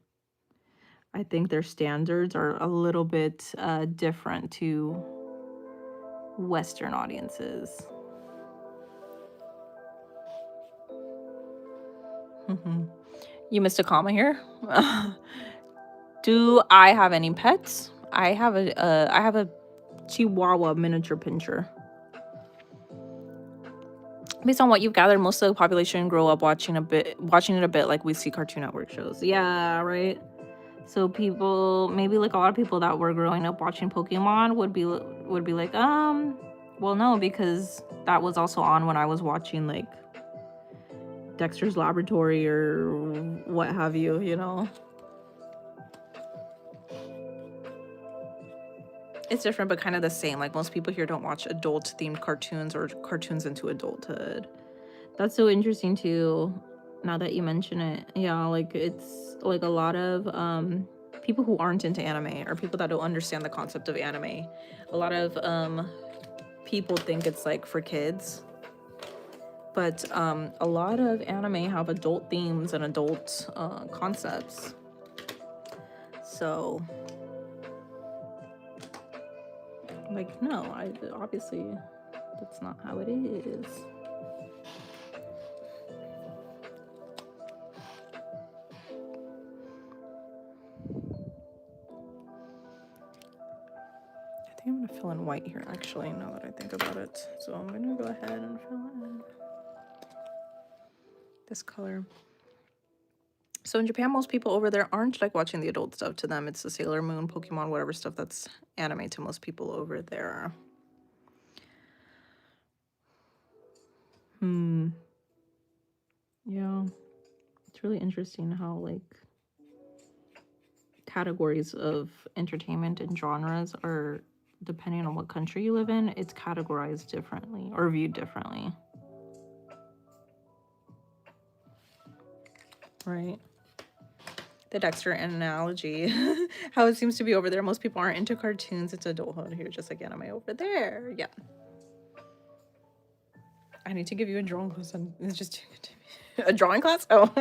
I think their standards are a little bit different to Western audiences. You missed a comma here. Do I have any pets? I have a Chihuahua miniature pinscher. Based on what you've gathered, most of the population grow up watching it a bit like we see Cartoon Network shows. Yeah, right. So people, maybe like a lot of people that were growing up watching Pokemon would be like, well, no, because that was also on when I was watching like Dexter's Laboratory or what have you, you know. It's different, but kind of the same. Like most people here don't watch adult-themed cartoons or cartoons into adulthood. That's so interesting too. Now that you mention it, yeah, like it's like a lot of people who aren't into anime or people that don't understand the concept of anime. A lot of people think it's like for kids, but a lot of anime have adult themes and adult concepts. So, like, no, obviously that's not how it is. I think I'm gonna fill in white here, actually, now that I think about it. So I'm gonna go ahead and fill in this color. So in Japan, most people over there aren't like watching the adult stuff. To them, it's the Sailor Moon, Pokemon, whatever stuff that's anime to most people over there. Yeah. It's really interesting how like categories of entertainment and genres are, depending on what country you live in, it's categorized differently or viewed differently. Right. The Dexter analogy, how it seems to be over there. Most people aren't into cartoons. It's adulthood here, just like anime over there. Yeah. I need to give you a drawing class. It's just too good to me. A drawing class? Oh.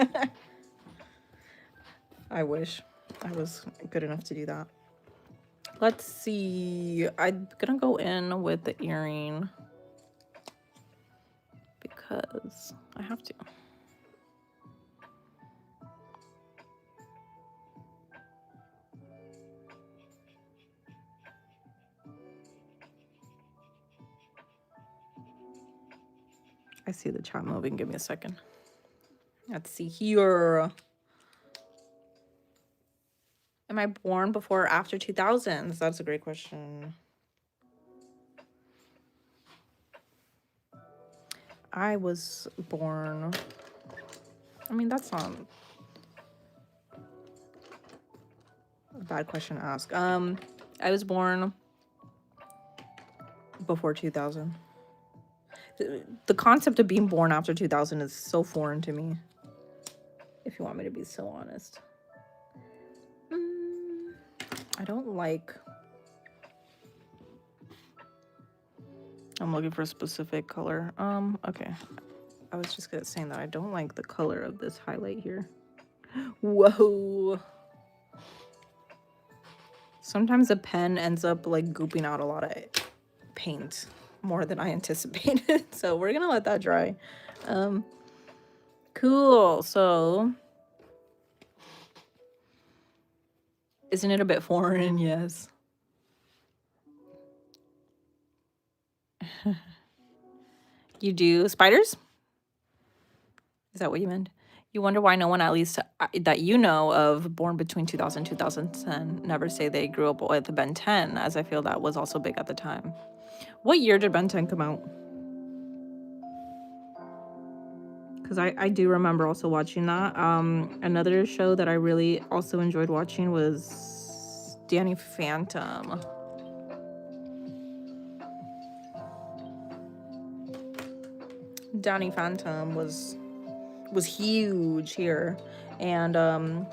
I wish I was good enough to do that. Let's see. I'm gonna go in with the earring because I have to. I see the chat moving. Give me a second. Let's see here. Am I born before or after 2000s? That's a great question. I was born. I mean, that's not a bad question to ask. I was born before 2000. The concept of being born after 2000 is so foreign to me, if you want me to be so honest. I don't like... I'm looking for a specific color. Okay. I was just saying that I don't like the color of this highlight here. Whoa. Sometimes a pen ends up like gooping out a lot of paint, more than I anticipated. So we're gonna let that dry. Cool. So Isn't it a bit foreign? Yes. You do spiders? Is that what you meant? You wonder why no one, at least that you know of, born between 2000 and 2010, never say they grew up with Ben 10, as I feel that was also big at the time. What year did Ben 10 come out? Because I do remember also watching that. Another show that I really also enjoyed watching was Danny Phantom. Danny Phantom was huge here, and a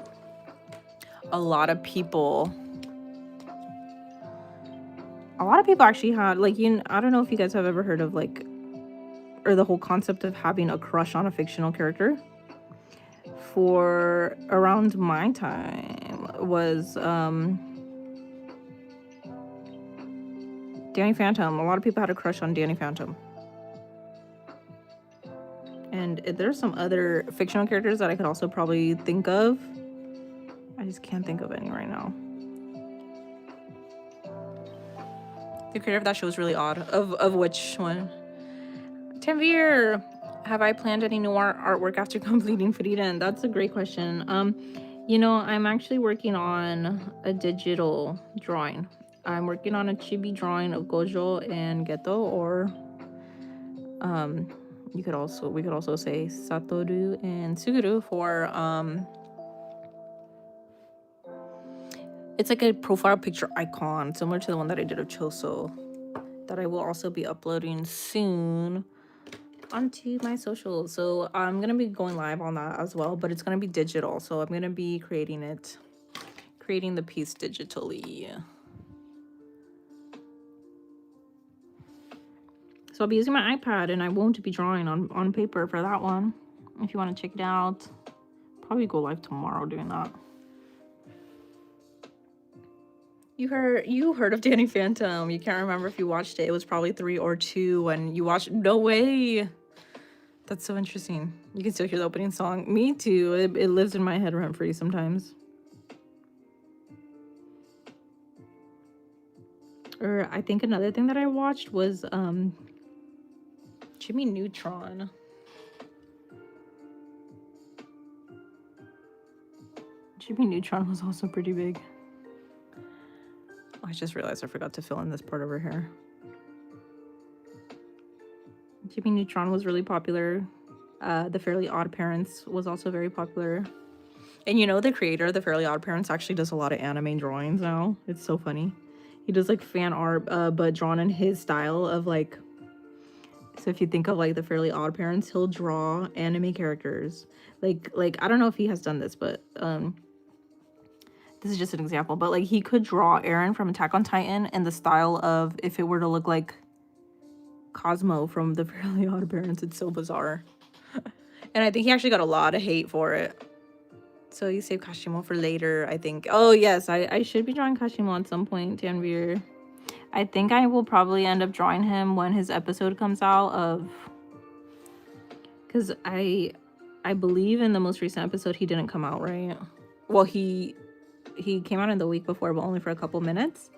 lot of people actually had, like, I don't know if you guys have ever heard of, like, or the whole concept of having a crush on a fictional character. For around my time was Danny Phantom. A lot of people had a crush on Danny Phantom. And there's some other fictional characters that I could also probably think of. I just can't think of any right now. The creator of that show is really odd. Of which one? Tanvir, have I planned any new artwork after completing Frieren? That's a great question. I'm actually working on a digital drawing. I'm working on a chibi drawing of Gojo and Geto, or we could also say Satoru and Suguru for it's like a profile picture icon similar to the one that I did of Choso, that I will also be uploading soon onto my socials. So I'm gonna be going live on that as well, but it's gonna be digital, so I'm gonna be creating the piece digitally. So I'll be using my iPad, and I won't be drawing on paper for that one. If you want to check it out, probably go live tomorrow doing that. You heard of Danny Phantom. You can't remember if you watched it. It was probably 3 or 2 when you watched. No way. That's so interesting. You can still hear the opening song. Me too. It lives in my head rent free sometimes. Or I think another thing that I watched was Jimmy Neutron. Jimmy Neutron was also pretty big. I just realized I forgot to fill in this part over here. Jimmy Neutron was really popular. The Fairly Odd Parents was also very popular. And the creator of The Fairly Odd Parents actually does a lot of anime drawings now. It's so funny. He does like fan art, but drawn in his style of like. So if you think of like The Fairly Odd Parents, he'll draw anime characters. Like I don't know if he has done this, but this is just an example. But like he could draw Eren from Attack on Titan in the style of if it were to look like Cosmo from The Fairly Odd Parents. It's so bizarre. And I think he actually got a lot of hate for it. So you save Kashimo for later, I think. Oh yes, I should be drawing Kashimo at some point, Tanvir. I think I will probably end up drawing him when his episode comes out of, because I believe in the most recent episode he didn't come out, right? Well, he came out in the week before, but only for a couple minutes.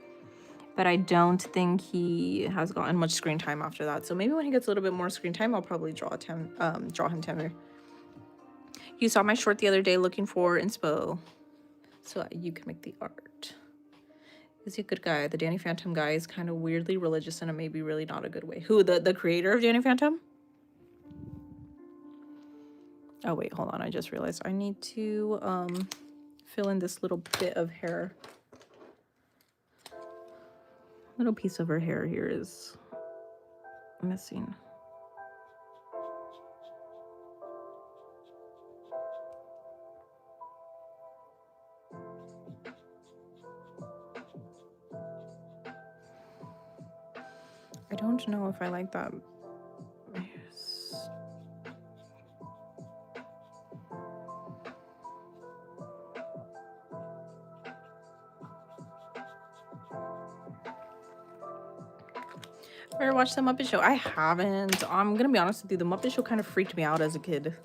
But I don't think he has gotten much screen time after that. So maybe when he gets a little bit more screen time, I'll probably draw him, Tanvir. You saw my short the other day looking for inspo, so you can make the art. Is he a good guy? The Danny Phantom guy is kind of weirdly religious in a maybe really not a good way. Who, the creator of Danny Phantom? Oh wait, hold on. I just realized I need to fill in this little bit of hair. Little piece of her hair here is missing. I don't know if I like that. Yes. Ever watched the Muppet Show? I haven't. I'm gonna be honest with you. The Muppet Show kind of freaked me out as a kid.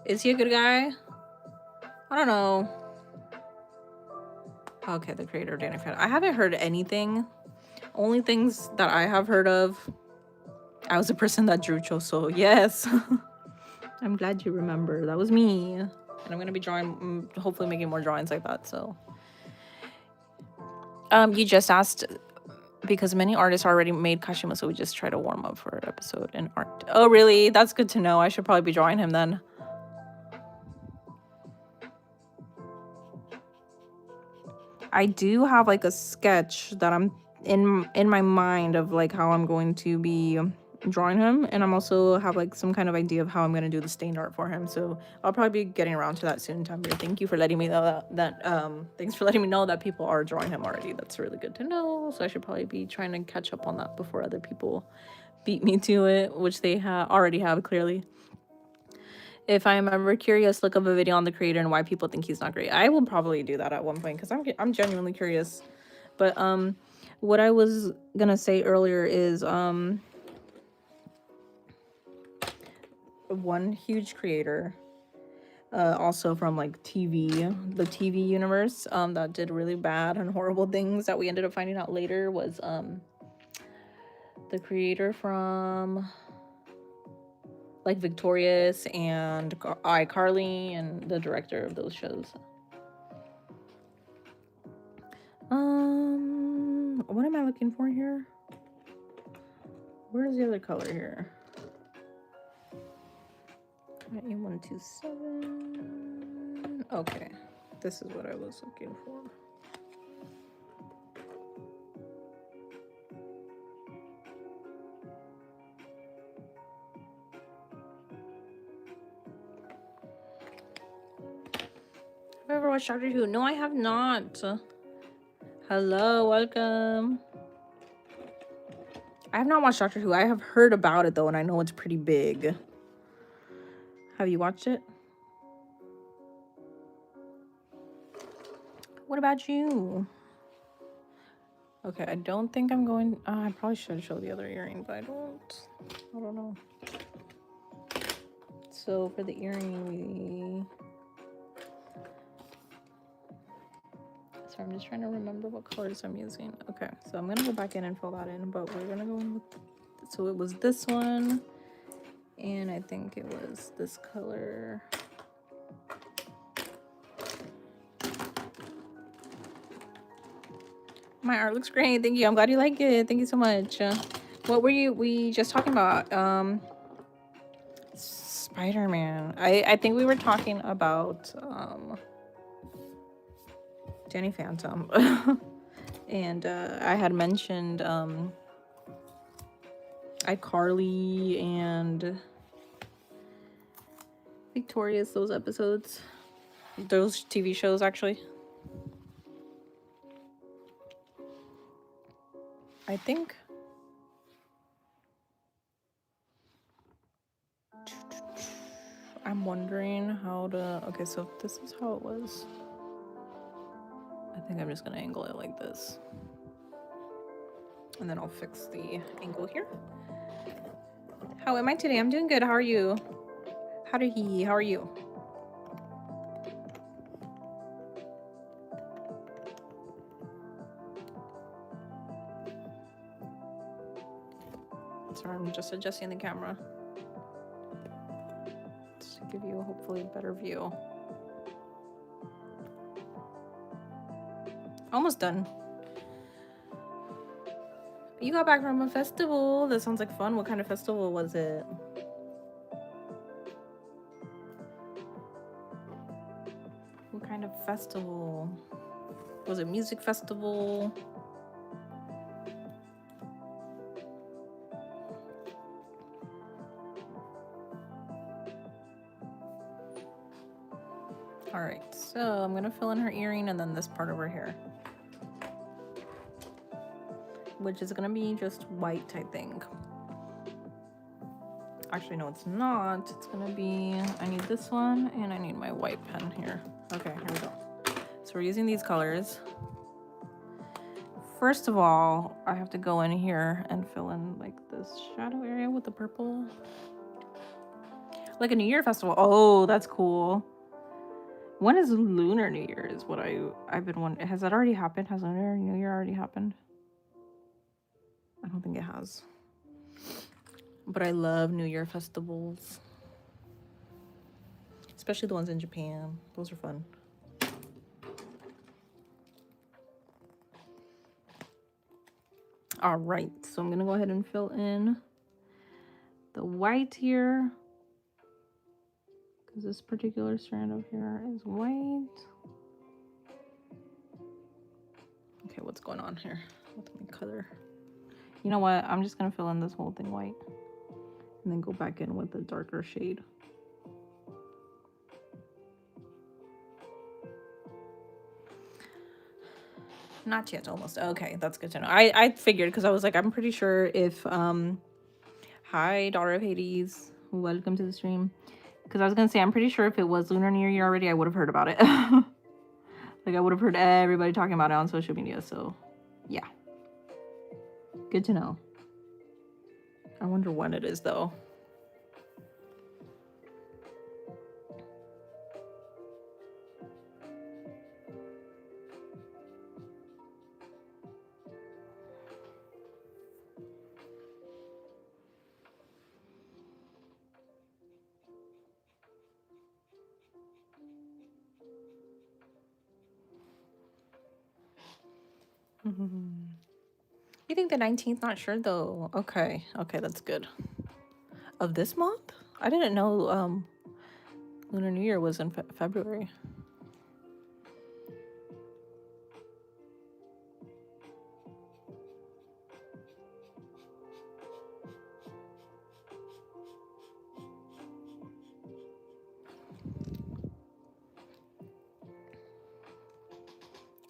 Is he a good guy? I don't know. Okay, the creator of Danny Fan. I haven't heard anything. Only things that I have heard of. I was the person that drew Choso. Yes. I'm glad you remember. That was me. And I'm gonna be drawing, hopefully making more drawings like that. So, you just asked because many artists already made Kashima, so we just try to warm up for an episode in art. Oh, really? That's good to know. I should probably be drawing him then. I do have like a sketch that I'm in my mind of like how I'm going to be drawing him, and I'm also have like some kind of idea of how I'm going to do the stained art for him. So I'll probably be getting around to that soon. Tambir, thank you for letting me know that thanks for letting me know that people are drawing him already. That's really good to know. So I should probably be trying to catch up on that before other people beat me to it, which they already have clearly. If I'm ever curious, look up a video on the creator and why people think he's not great. I will probably do that at one point because I'm genuinely curious. But what I was gonna say earlier is one huge creator, also from like the TV universe, that did really bad and horrible things that we ended up finding out later was the creator from like Victorious and iCarly and the director of those shows. What am I looking for here? Where's the other color here? 127. Okay, this is what I was looking for. Have I ever watched Doctor Who? No, I have not. Hello, welcome. I have not watched Doctor Who. I have heard about it though, and I know it's pretty big. Have you watched it? What about you? Okay, I don't think I'm going. I probably should show the other earring, but I don't know. So for the earring, so I'm just trying to remember what colors I'm using. Okay, so I'm gonna go back in and fill that in, but we're gonna go in with. So it was this one, and I think it was this color. My art looks great. Thank you. I'm glad you like it. Thank you so much. What were we just talking about? Spider-Man. I think we were talking about Danny Phantom. And I had mentioned iCarly and Victorious, those episodes. Those TV shows actually. I think I'm wondering how to. Okay, so this is how it was. I think I'm just gonna angle it like this, and then I'll fix the angle here. How am I today? I'm doing good. How are you? How are you? Sorry, I'm just adjusting the camera to give you a hopefully better view. Almost done. You got back from a festival. That sounds like fun. What kind of festival was it? What kind of festival? Was it music festival? All right, so I'm gonna fill in her earring and then this part over here, which is gonna be just white, I think. Actually, no, it's not. It's gonna be, I need this one and I need my white pen here. Okay, here we go. So we're using these colors. First of all, I have to go in here and fill in like this shadow area with the purple. Like a New Year festival. Oh, that's cool. When is Lunar New Year is what I've been wondering. Has that already happened? Has Lunar New Year already happened? I don't think it has. But I love New Year festivals. Especially the ones in Japan. Those are fun. All right, so I'm gonna go ahead and fill in the white here, because this particular strand of hair is white. Okay, what's going on here with my color? You know what? I'm just gonna fill in this whole thing white and then go back in with a darker shade. Not yet, almost. Okay, that's good to know. I figured, because I was like, I'm pretty sure if hi, daughter of Hades, welcome to the stream. Because I was gonna say, I'm pretty sure if it was Lunar New Year already, I would have heard about it. Like, I would have heard everybody talking about it on social media. So yeah, good to know. I wonder when it is though. You think the 19th? Not sure though. Okay, that's good. Of this month? I didn't know Lunar New Year was in February.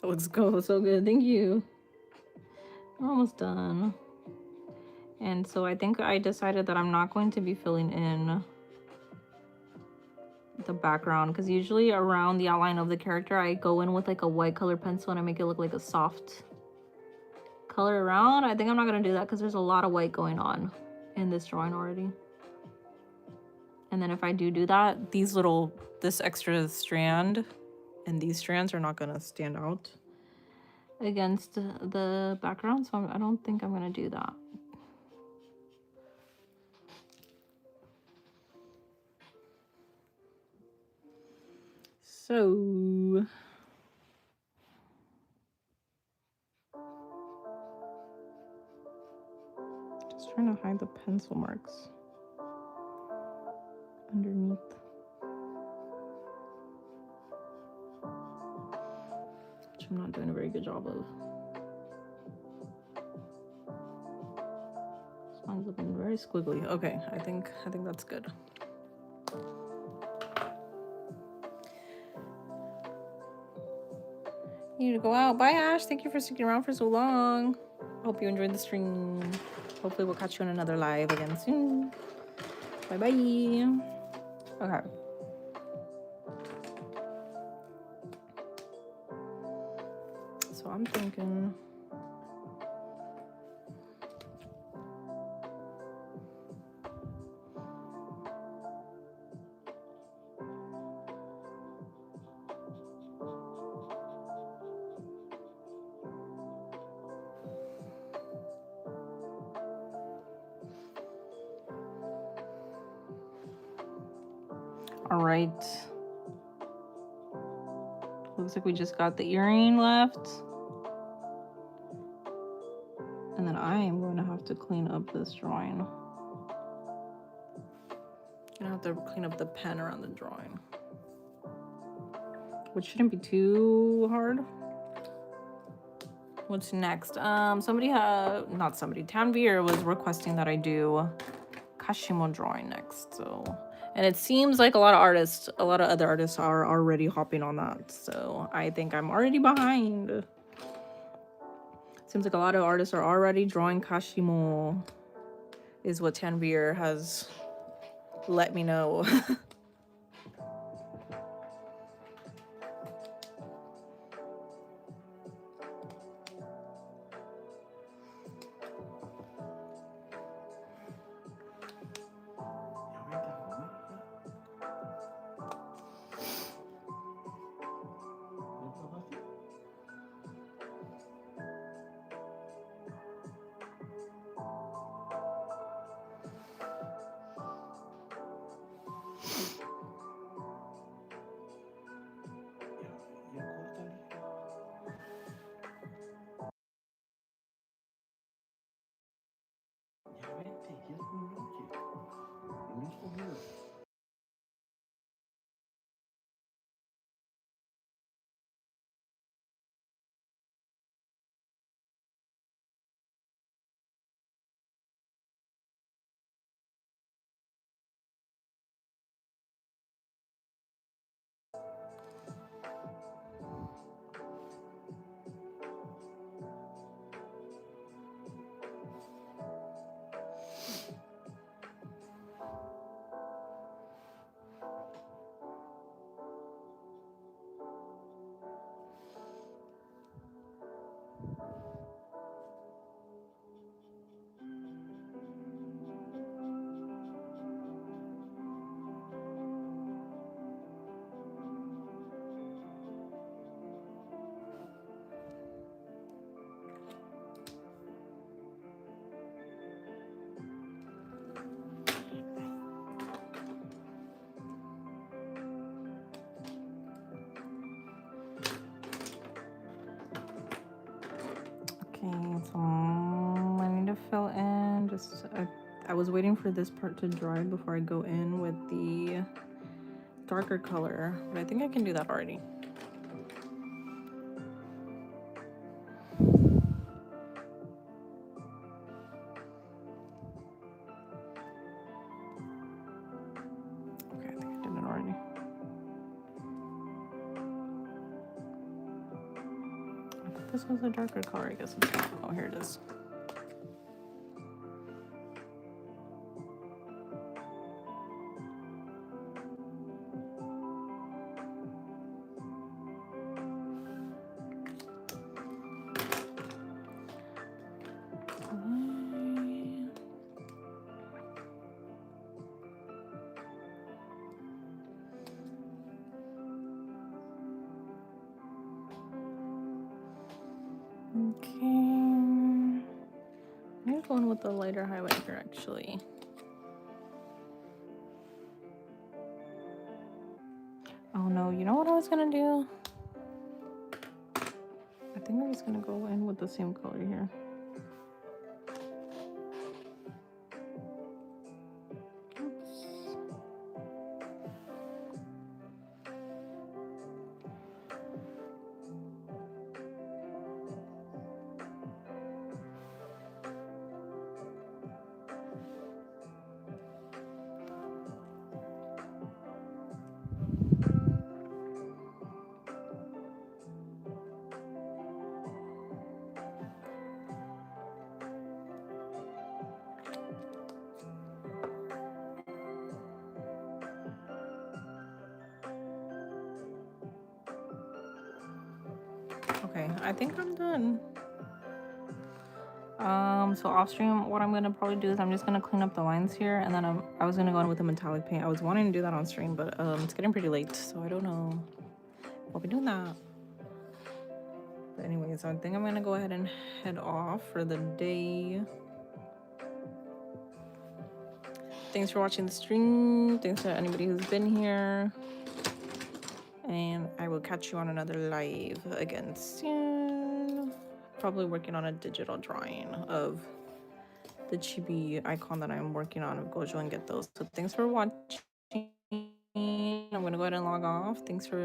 Let's go. So good. Thank you. We're almost done. And so I think I decided that I'm not going to be filling in the background, because usually around the outline of the character I go in with like a white color pencil and I make it look like a soft color around. I think I'm not going to do that because there's a lot of white going on in this drawing already. And then if I do that, this extra strand and these strands are not going to stand out against the background, so I don't think I'm going to do that. So just trying to hide the pencil marks underneath. Which I'm not doing a very good job of. This one's looking very squiggly. Okay, I think that's good. You need to go out. Bye, Ash. Thank you for sticking around for so long. Hope you enjoyed the stream. Hopefully we'll catch you in another live again soon. Bye-bye. Okay. So I'm thinking... All right. Looks like we just got the earring left. And then I am going to have to clean up this drawing. I'm gonna have to clean up the pen around the drawing, which shouldn't be too hard. What's next? Tanvir was requesting that I do Kashimo drawing next. So, and it seems like a lot of other artists are already hopping on that. So I think I'm already behind. Seems like a lot of artists are already drawing Kashimo, is what Tanvir has let me know. fell in. I was waiting for this part to dry before I go in with the darker color, but I think I can do that already. Okay, I think I did it already. I thought this was a darker color. I guess it's not. Oh, here it is. Okay. I'm going with the lighter highlight here, actually. Oh no, you know what I was gonna do? I think I'm just gonna go in with the same color here. Okay, I think I'm done. So off stream, what I'm gonna probably do is I'm just gonna clean up the lines here, and then I was gonna go in with a metallic paint. I was wanting to do that on stream, but it's getting pretty late, so I don't know if I'll be doing that. But anyways, I think I'm gonna go ahead and head off for the day. Thanks for watching the stream. Thanks to anybody who's been here. And I will catch you on another live again soon. Probably working on a digital drawing of the chibi icon that I'm working on of Gojo and get those. So thanks for watching. I'm gonna go ahead and log off. Thanks for